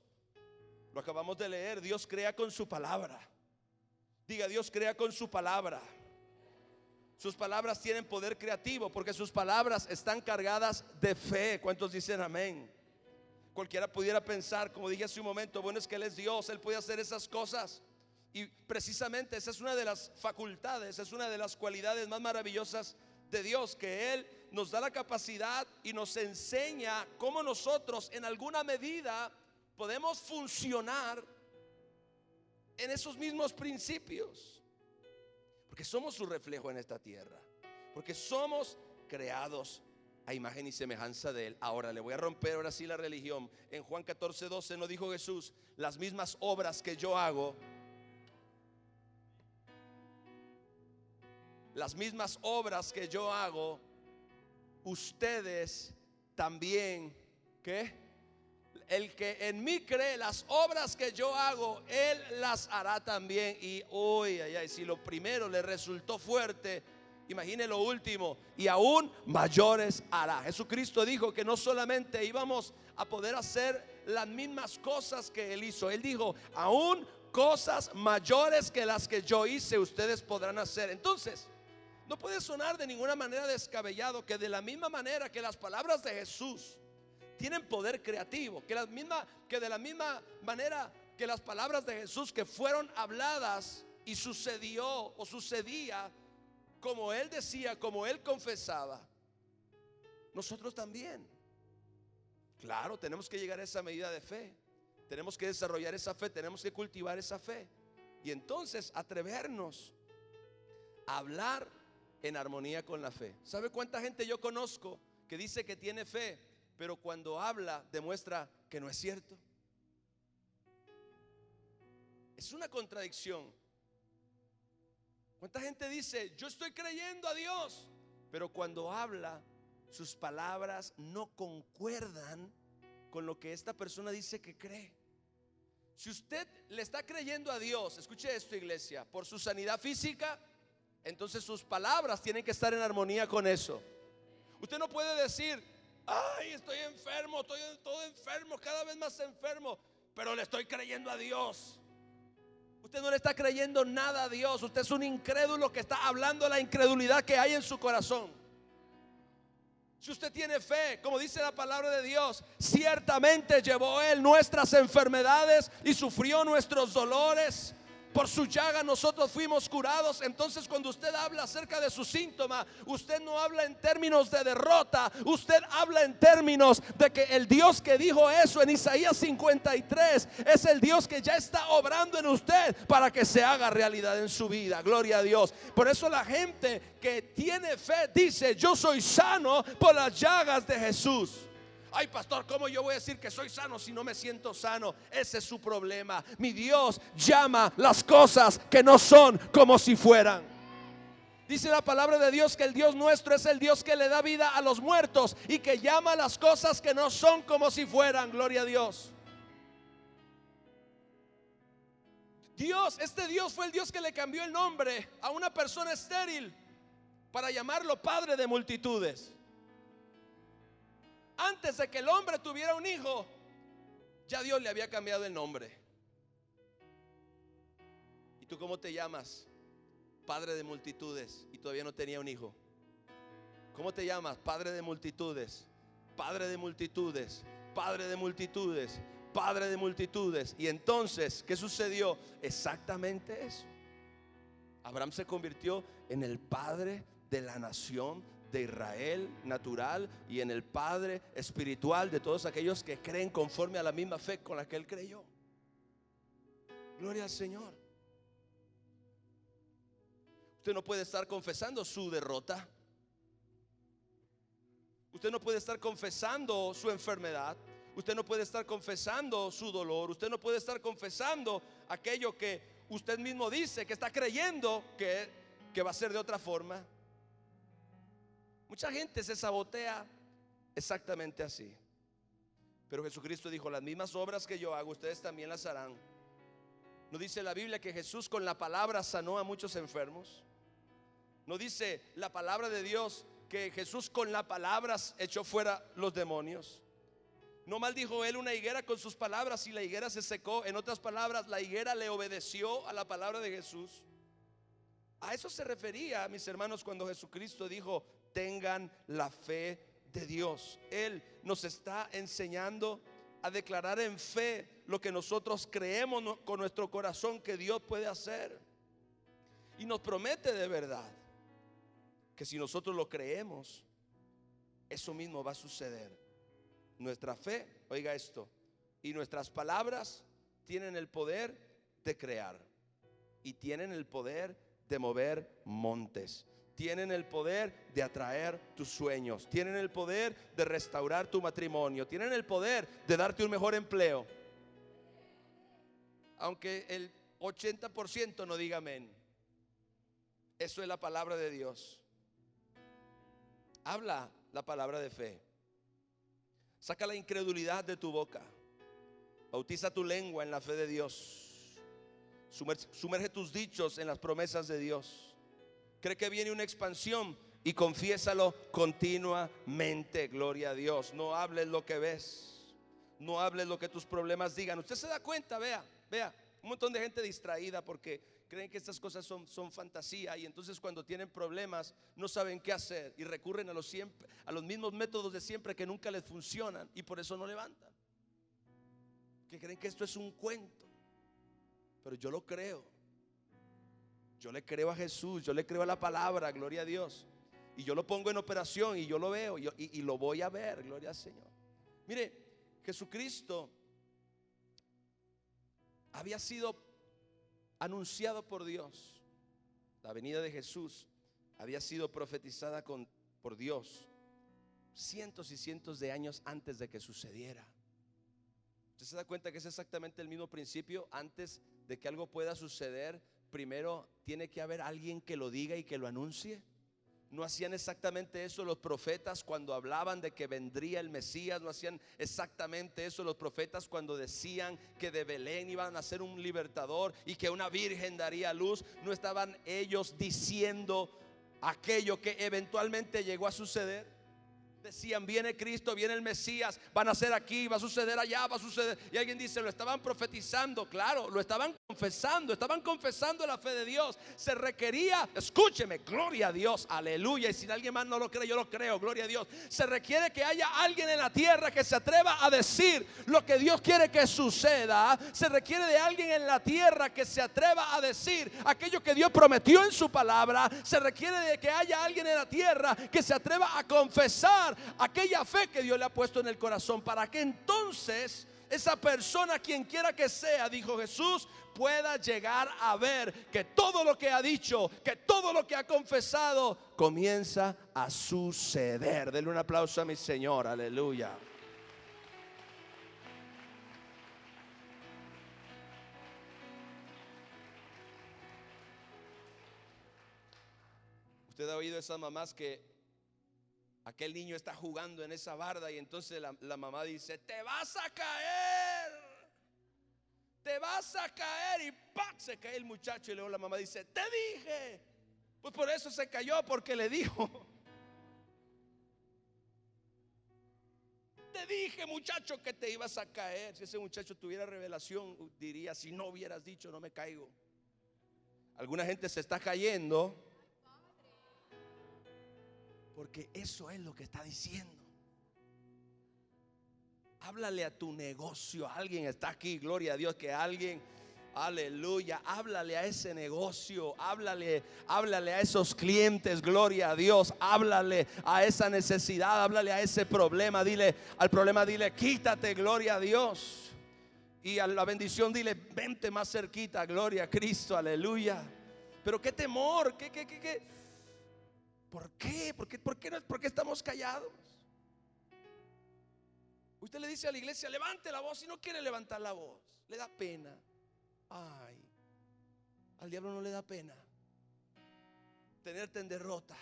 Lo acabamos de leer. Dios crea con su palabra. Diga: Dios crea con su palabra. Sus palabras tienen poder creativo porque sus palabras están cargadas de fe. ¿Cuántos dicen amén? Cualquiera pudiera pensar, como dije hace un momento: bueno, es que Él es Dios, Él puede hacer esas cosas. Y precisamente esa es una de las facultades, es una de las cualidades más maravillosas de Dios, que Él nos da la capacidad y nos enseña cómo nosotros en alguna medida podemos funcionar en esos mismos principios, porque somos su reflejo en esta tierra, porque somos creados a imagen y semejanza de Él. Ahora le voy a romper ahora sí la religión. En Juan 14:12 no dijo Jesús: las mismas obras que yo hago, las mismas obras que yo hago, ustedes también, ¿qué? El que en mí cree, las obras que yo hago, Él las hará también. Y uy, ay, ay, si lo primero le resultó fuerte, imagine lo último: y aún mayores hará. Jesucristo dijo que no solamente íbamos a poder hacer las mismas cosas que Él hizo. Él dijo: aún cosas mayores que las que yo hice, ustedes podrán hacer. Entonces, no puede sonar de ninguna manera descabellado que de la misma manera que las palabras de Jesús tienen poder creativo, que de la misma manera que las palabras de Jesús que fueron habladas y sucedió o sucedía como Él decía, como Él confesaba, nosotros también. Claro, tenemos que llegar a esa medida de fe, tenemos que desarrollar esa fe, tenemos que cultivar esa fe, y entonces atrevernos a hablar en armonía con la fe. ¿Sabe cuánta gente yo conozco que dice que tiene fe, pero cuando habla demuestra que no es cierto? Es una contradicción. ¿Cuánta gente dice: yo estoy creyendo a Dios, pero cuando habla sus palabras no concuerdan con lo que esta persona dice que cree? Si usted le está creyendo a Dios, escuche esto, iglesia, por su sanidad física, entonces sus palabras tienen que estar en armonía con eso. Usted no puede decir: ay, estoy enfermo, estoy todo enfermo, cada vez más enfermo, pero le estoy creyendo a Dios. Usted no le está creyendo nada a Dios. Usted es un incrédulo que está hablando la incredulidad que hay en su corazón. Si usted tiene fe, como dice la palabra de Dios, ciertamente llevó Él nuestras enfermedades y sufrió nuestros dolores. Por su llaga nosotros fuimos curados. Entonces, cuando usted habla acerca de su síntoma, usted no habla en términos de derrota, usted habla en términos de que el Dios que dijo eso en Isaías 53 es el Dios que ya está obrando en usted para que se haga realidad en su vida. Gloria a Dios. Por eso la gente que tiene fe dice: yo soy sano por las llagas de Jesús. Ay, pastor, ¿cómo yo voy a decir que soy sano si no me siento sano? Ese es su problema. Mi Dios llama las cosas que no son como si fueran. Dice la palabra de Dios que el Dios nuestro es el Dios que le da vida a los muertos y que llama las cosas que no son como si fueran. Gloria a Dios. Este Dios fue el Dios que le cambió el nombre a una persona estéril para llamarlo padre de multitudes. Antes de que el hombre tuviera un hijo, ya Dios le había cambiado el nombre. ¿Y tú cómo te llamas? Padre de multitudes, y todavía no tenía un hijo. ¿Cómo te llamas? Padre de multitudes, Padre de multitudes, Padre de multitudes, Padre de multitudes. Y entonces, ¿qué sucedió? Exactamente eso. Abraham se convirtió en el padre de la nación de Israel natural y en el padre espiritual de todos aquellos que creen conforme a la misma fe con la que él creyó. Gloria al Señor. Usted no puede estar confesando su derrota. Usted no puede estar confesando su enfermedad. Usted no puede estar confesando su dolor. Usted no puede estar confesando aquello que usted mismo dice que está creyendo que va a ser de otra forma. Mucha gente se sabotea exactamente así. Pero Jesucristo dijo: las mismas obras que yo hago, ustedes también las harán. ¿No dice la Biblia que Jesús con la palabra sanó a muchos enfermos? ¿No dice la palabra de Dios que Jesús con la palabra echó fuera los demonios? No maldijo él una higuera con sus palabras y la higuera se secó. En otras palabras, la higuera le obedeció a la palabra de Jesús. A eso se refería, mis hermanos, cuando Jesucristo dijo: tengan la fe de Dios. Él nos está enseñando a declarar en fe lo que nosotros creemos con nuestro corazón que Dios puede hacer. Y nos promete de verdad que si nosotros lo creemos, eso mismo va a suceder. Nuestra fe, oiga esto, y nuestras palabras tienen el poder de crear y tienen el poder de mover montes. Tienen el poder de atraer tus sueños. Tienen el poder de restaurar tu matrimonio. Tienen el poder de darte un mejor empleo. Aunque el 80% no diga amén. Eso es la palabra de Dios. Habla la palabra de fe. Saca la incredulidad de tu boca. Bautiza tu lengua en la fe de Dios. Sumerge tus dichos en las promesas de Dios. Cree que viene una expansión y confiésalo continuamente. Gloria a Dios. No hables lo que ves. No hables lo que tus problemas digan. Usted se da cuenta, vea, un montón de gente distraída porque creen que estas cosas son fantasía, y entonces cuando tienen problemas no saben qué hacer y recurren a los mismos métodos de siempre que nunca les funcionan, y por eso no levantan. Que creen que esto es un cuento. Pero yo lo creo. Yo le creo a Jesús, yo le creo a la palabra, gloria a Dios. Y yo lo pongo en operación y yo lo veo y lo voy a ver, gloria al Señor. Mire, Jesucristo había sido anunciado por Dios. La venida de Jesús había sido profetizada por Dios cientos y cientos de años antes de que sucediera. ¿Usted se da cuenta que es exactamente el mismo principio? Antes de que algo pueda suceder, primero tiene que haber alguien que lo diga y que lo anuncie. ¿No hacían exactamente eso los profetas cuando hablaban de que vendría el Mesías? ¿No hacían exactamente eso los profetas cuando decían que de Belén iban a ser un libertador y que una virgen daría luz? ¿No estaban ellos diciendo aquello que eventualmente llegó a suceder? Decían: viene Cristo, viene el Mesías, van a ser aquí, va a suceder allá, va a suceder. Y alguien dice: lo estaban profetizando. Claro, lo estaban confesando la fe de Dios. Se requería, escúcheme, gloria a Dios, aleluya. Y si alguien más no lo cree, yo lo creo, gloria a Dios. Se requiere que haya alguien en la tierra que se atreva a decir lo que Dios quiere que suceda. Se requiere de alguien en la tierra que se atreva a decir aquello que Dios prometió en su palabra. Se requiere de que haya alguien en la tierra que se atreva a confesar aquella fe que Dios le ha puesto en el corazón, para que entonces esa persona, quien quiera que sea, dijo Jesús, pueda llegar a ver que todo lo que ha dicho, que todo lo que ha confesado comienza a suceder. Denle un aplauso a mi Señor, aleluya. Usted ha oído esas mamás que aquel niño está jugando en esa barda y entonces la mamá dice: te vas a caer, te vas a caer, y ¡pac! Se cae el muchacho, y luego la mamá dice: te dije. Pues por eso se cayó, porque le dijo: te dije, muchacho, que te ibas a caer. Si ese muchacho tuviera revelación, diría: si no hubieras dicho, no me caigo. Alguna gente se está cayendo porque eso es lo que está diciendo. Háblale a tu negocio. Alguien está aquí, gloria a Dios, que alguien, aleluya, háblale a ese negocio, háblale a esos clientes, gloria a Dios, háblale a esa necesidad, háblale a ese problema, dile al problema, dile: quítate, gloria a Dios. Y a la bendición, dile: vente más cerquita, gloria a Cristo, aleluya. Pero qué temor, ¿por qué? ¿Por qué estamos callados? Usted le dice a la iglesia: levante la voz, y no quiere levantar la voz, le da pena. Ay, al diablo no le da pena tenerte en derrota.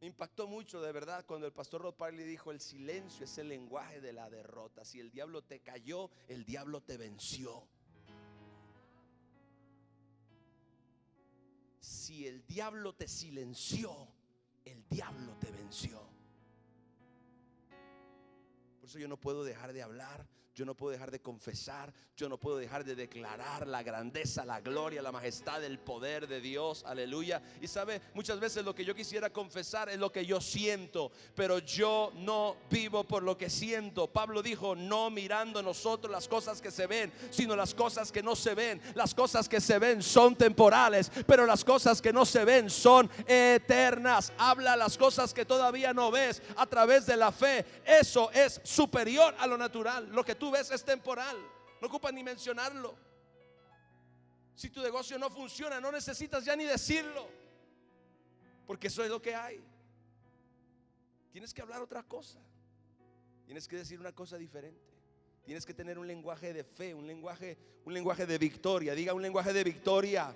Me impactó mucho, de verdad, cuando el pastor Rod Parley dijo: el silencio es el lenguaje de la derrota. Si el diablo te cayó, el diablo te venció. Si el diablo te silenció, el diablo te venció. Por eso yo no puedo dejar de hablar, yo no puedo dejar de confesar, yo no puedo dejar de declarar la grandeza, la gloria, la majestad, el poder de Dios, aleluya. Y sabe, muchas veces lo que yo quisiera confesar es lo que yo siento, pero yo no vivo por lo que siento. Pablo dijo: no mirando nosotros las cosas que se ven, sino las cosas que no se ven. Las cosas que se ven son temporales, pero las cosas que no se ven son eternas. Habla las cosas que todavía no ves a través de la fe. Eso es superior a lo natural. Lo que tú ves es temporal, no ocupa ni mencionarlo. Si tu negocio no funciona, no necesitas ya ni decirlo, porque eso es lo que hay. Tienes que hablar otra cosa, tienes que decir una cosa diferente. Tienes que tener un lenguaje de fe, un lenguaje de victoria. Diga: un lenguaje de victoria,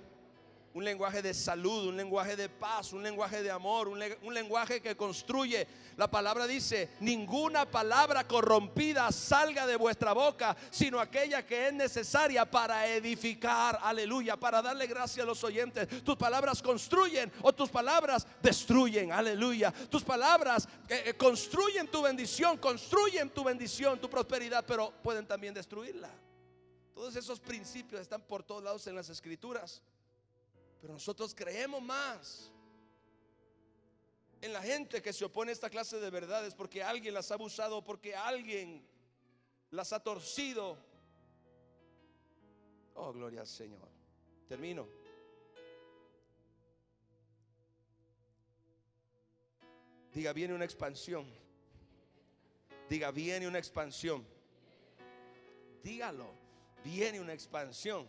un lenguaje de salud, un lenguaje de paz, un lenguaje de amor, un lenguaje que construye. La palabra dice: ninguna palabra corrompida salga de vuestra boca, sino aquella que es necesaria para edificar, aleluya, para darle gracia a los oyentes. Tus palabras construyen o tus palabras destruyen, aleluya. Tus palabras construyen tu bendición, tu prosperidad, pero pueden también destruirla. Todos esos principios están por todos lados en las escrituras. Pero nosotros creemos más en la gente que se opone a esta clase de verdades, porque alguien las ha abusado, porque alguien las ha torcido. Oh, gloria al Señor. Termino. Diga: viene una expansión. Diga: viene una expansión. Dígalo: viene una expansión.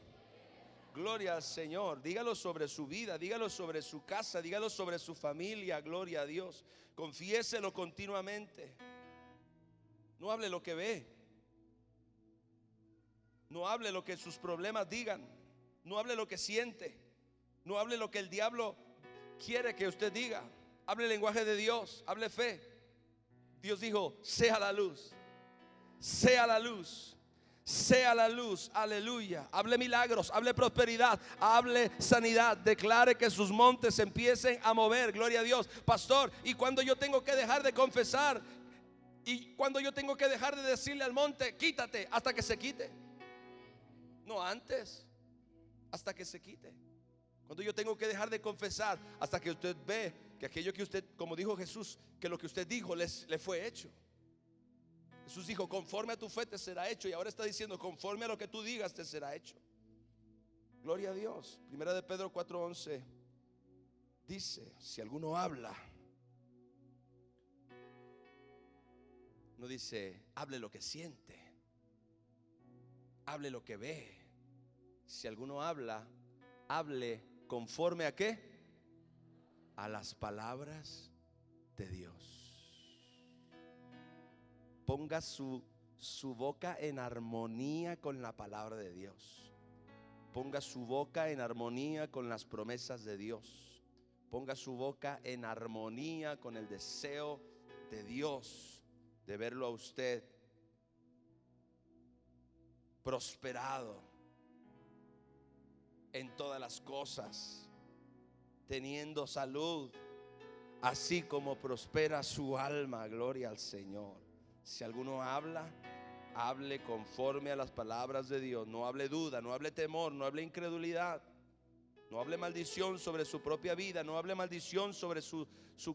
Gloria al Señor. Dígalo sobre su vida, dígalo sobre su casa, dígalo sobre su familia. Gloria a Dios. Confiéselo continuamente. No hable lo que ve, no hable lo que sus problemas digan, no hable lo que siente, no hable lo que el diablo quiere que usted diga. Hable el lenguaje de Dios, hable fe. Dios dijo: sea la luz, sea la luz, sea la luz, aleluya. Hable milagros, hable prosperidad, hable sanidad. Declare que sus montes empiecen a mover, gloria a Dios. Pastor, ¿y cuando yo tengo que dejar de confesar? ¿Y cuando yo tengo que dejar de decirle al monte: quítate? Hasta que se quite. No antes, hasta que se quite. Cuando yo tengo que dejar de confesar? Hasta que usted ve que aquello que usted, como dijo Jesús, que lo que usted dijo le fue hecho. Jesús dijo: conforme a tu fe te será hecho. Y ahora está diciendo: conforme a lo que tú digas te será hecho. Gloria a Dios. Primera de Pedro 4:11 dice: si alguno habla, no dice hable lo que siente, hable lo que ve. Si alguno habla, hable conforme a ¿qué? A las palabras de Dios. Ponga su boca en armonía con la palabra de Dios. Ponga su boca en armonía con las promesas de Dios. ponga su boca en armonía con el deseo de Dios de verlo a usted prosperado en todas las cosas, teniendo salud, así como prospera su alma. Gloria al Señor. Si alguno habla, hable conforme a las palabras de Dios. No hable duda, no hable temor, no hable incredulidad. No hable maldición sobre su propia vida. No hable maldición sobre su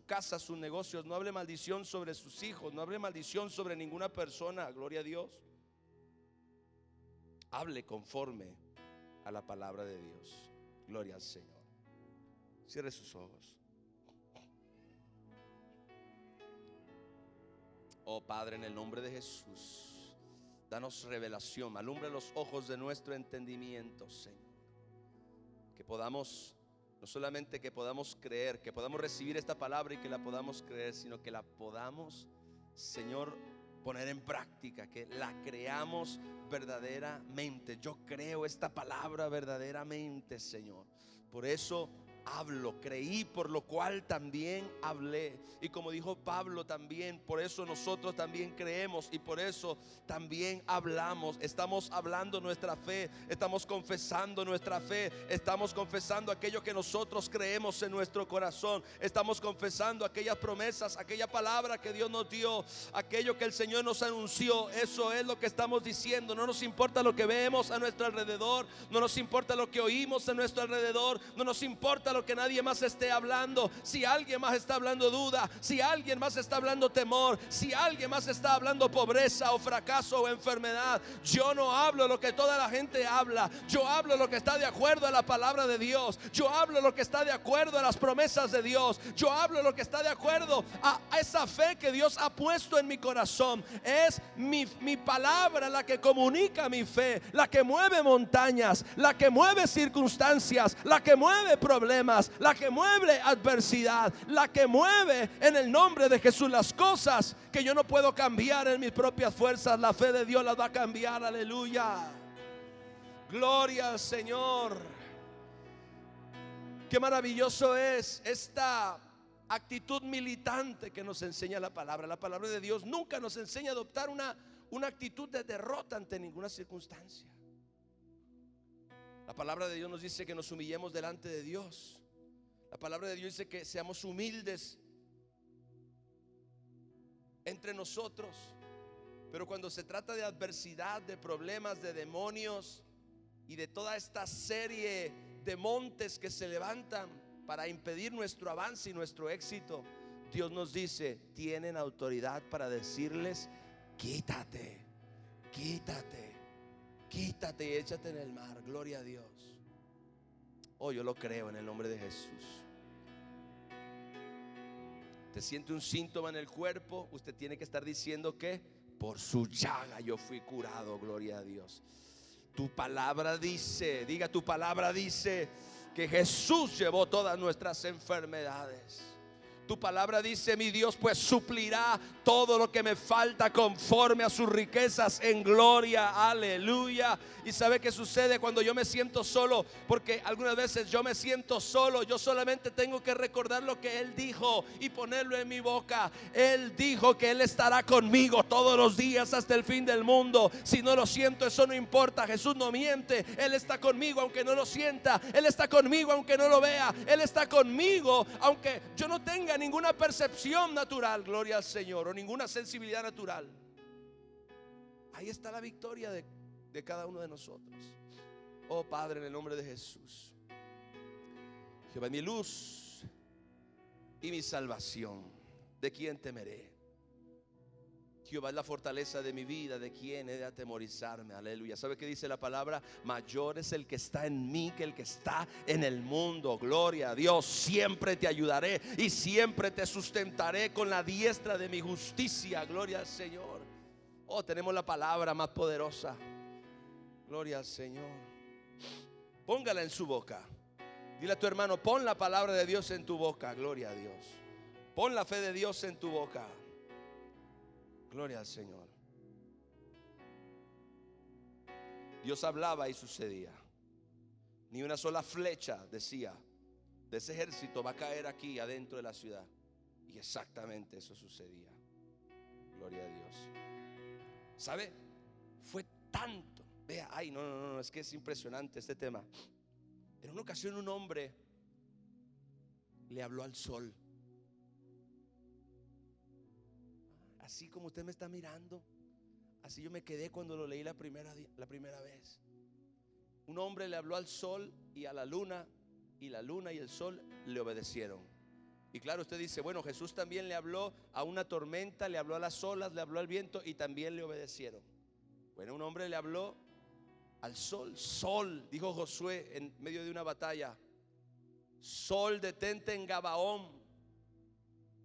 casa, sus negocios. No hable maldición sobre sus hijos. No hable maldición sobre ninguna persona. Gloria a Dios. Hable conforme a la palabra de Dios. Gloria al Señor. Cierre sus ojos. Oh Padre, en el nombre de Jesús, danos revelación, alumbra los ojos de nuestro entendimiento, Señor. Que podamos, no solamente que podamos creer, que podamos recibir esta palabra y que la podamos creer, sino que la podamos, Señor, poner en práctica, que la creamos verdaderamente. Yo creo esta palabra verdaderamente, Señor. Por eso hablo, creí, por lo cual también hablé. Y como dijo Pablo también, por eso nosotros también creemos y por eso también hablamos. Estamos hablando nuestra fe, estamos confesando nuestra fe, estamos confesando aquello que nosotros creemos en nuestro corazón, estamos confesando aquellas promesas, aquella palabra que Dios nos dio, aquello que el Señor nos anunció. Eso es lo que estamos diciendo. No nos importa lo que vemos a nuestro alrededor, no nos importa lo que oímos a nuestro alrededor, no nos importa lo que nadie más esté hablando. Si alguien más está hablando duda, si alguien más está hablando temor, si alguien más está hablando pobreza o fracaso o enfermedad, yo no hablo lo que toda la gente habla. Yo hablo lo que está de acuerdo a la palabra de Dios. Yo hablo lo que está de acuerdo a las promesas de Dios. Yo hablo lo que está de acuerdo a esa fe que Dios ha puesto en mi corazón. Es mi palabra la que comunica mi fe, la que mueve montañas, la que mueve circunstancias, la que mueve problemas, la que mueve adversidad, la que mueve en el nombre de Jesús las cosas que yo no puedo cambiar en mis propias fuerzas. La fe de Dios las va a cambiar. Aleluya. Gloria al Señor. Qué maravilloso es esta actitud militante que nos enseña la palabra. La palabra de Dios nunca nos enseña a adoptar una actitud de derrota ante ninguna circunstancia. La palabra de Dios nos dice que nos humillemos delante de Dios. La palabra de Dios dice que seamos humildes entre nosotros. Pero cuando se trata de adversidad, de problemas, de demonios y de toda esta serie de montes que se levantan para impedir nuestro avance y nuestro éxito, Dios nos dice: tienen autoridad para decirles: quítate, quítate, quítate y échate en el mar. Gloria a Dios. Oh, yo lo creo en el nombre de Jesús. Te siente un síntoma en el cuerpo, usted tiene que estar diciendo que por su llaga yo fui curado. Gloria a Dios. Tu palabra dice, diga, tu palabra dice que Jesús llevó todas nuestras enfermedades. Tu palabra dice: mi Dios pues suplirá todo lo que me falta conforme a sus riquezas en gloria. Aleluya. Y ¿sabe qué sucede cuando yo me siento solo? Porque algunas veces yo me siento solo. Yo solamente tengo que recordar lo que Él dijo y ponerlo en mi boca. Él dijo que Él estará conmigo todos los días hasta el fin del mundo. Si no lo siento, eso no importa. Jesús no miente. Él está conmigo aunque no lo sienta. Él está conmigo aunque no lo vea. Él está conmigo aunque yo no tenga ninguna percepción natural, gloria al Señor, o ninguna sensibilidad natural. Ahí está la victoria de cada uno de nosotros. Oh Padre, en el nombre de Jesús, Jehová es mi luz y mi salvación. ¿De quién temeré? Jehová es la fortaleza de mi vida, ¿de quién he de atemorizarme? Aleluya. ¿Sabe qué dice la palabra? Mayor es el que está en mí que el que está en el mundo. Gloria a Dios. Siempre te ayudaré y siempre te sustentaré con la diestra de mi justicia. Gloria al Señor. Oh, tenemos la palabra más poderosa. Gloria al Señor. Póngala en su boca. Dile a tu hermano: pon la palabra de Dios en tu boca. Gloria a Dios. Pon la fe de Dios en tu boca. Gloria al Señor. Dios hablaba y sucedía. Ni una sola flecha, decía, de ese ejército va a caer aquí adentro de la ciudad. Y exactamente eso sucedía. Gloria a Dios. ¿Sabe? Fue tanto. Vea, ay, no, es que es impresionante este tema. En una ocasión un hombre le habló al sol. Así como usted me está mirando, así yo me quedé cuando lo leí la primera vez. Un hombre le habló al sol y a la luna, y la luna y el sol le obedecieron. Y claro, usted dice, bueno, Jesús también le habló a una tormenta, le habló a las olas, le habló al viento y también le obedecieron. Bueno, un hombre le habló al sol. Sol, dijo Josué en medio de una batalla, sol, detente en Gabaón,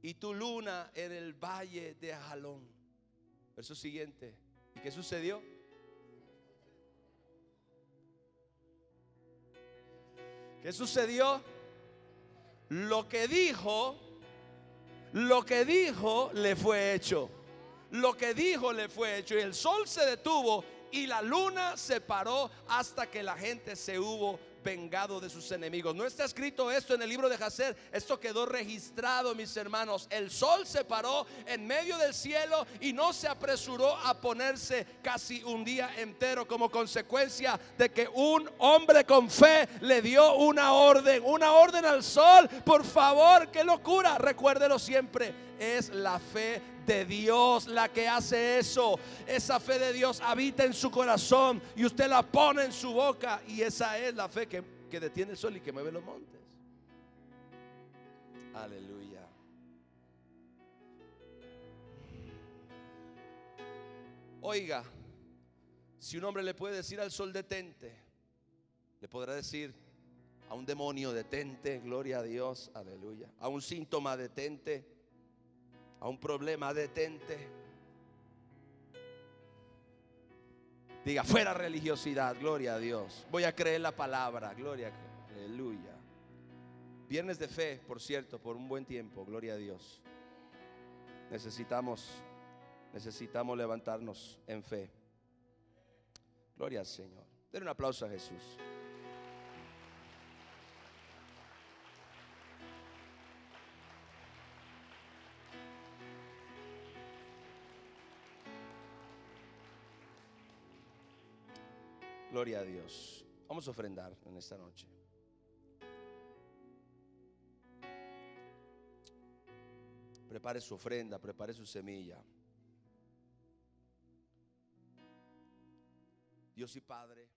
y tu luna en el valle de Ajalón. Verso siguiente. ¿Y qué sucedió? ¿Qué sucedió? Lo que dijo le fue hecho. Lo que dijo le fue hecho. Y el sol se detuvo y la luna se paró hasta que la gente se hubo vengado de sus enemigos. No está escrito esto en el libro de Jasher. Esto quedó registrado, mis hermanos. El sol se paró en medio del cielo y no se apresuró a ponerse casi un día entero, como consecuencia de que un hombre con fe le dio una orden al sol. Por favor, qué locura. Recuérdelo siempre, es la fe de Dios la que hace eso. Esa fe de Dios habita en su corazón y usted la pone en su boca, y esa es la fe que detiene el sol y que mueve los montes. Aleluya. Oiga, si un hombre le puede decir al sol detente, le podrá decir a un demonio detente. Gloria a Dios, aleluya. A un síntoma detente, a un problema detente. Diga, fuera religiosidad, gloria a Dios. Voy a creer la palabra, gloria, aleluya. Viernes de fe, por cierto, por un buen tiempo, gloria a Dios. Necesitamos levantarnos en fe. Gloria al Señor. Den un aplauso a Jesús. Gloria a Dios. Vamos a ofrendar en esta noche. Prepare su ofrenda, prepare su semilla. Dios y Padre.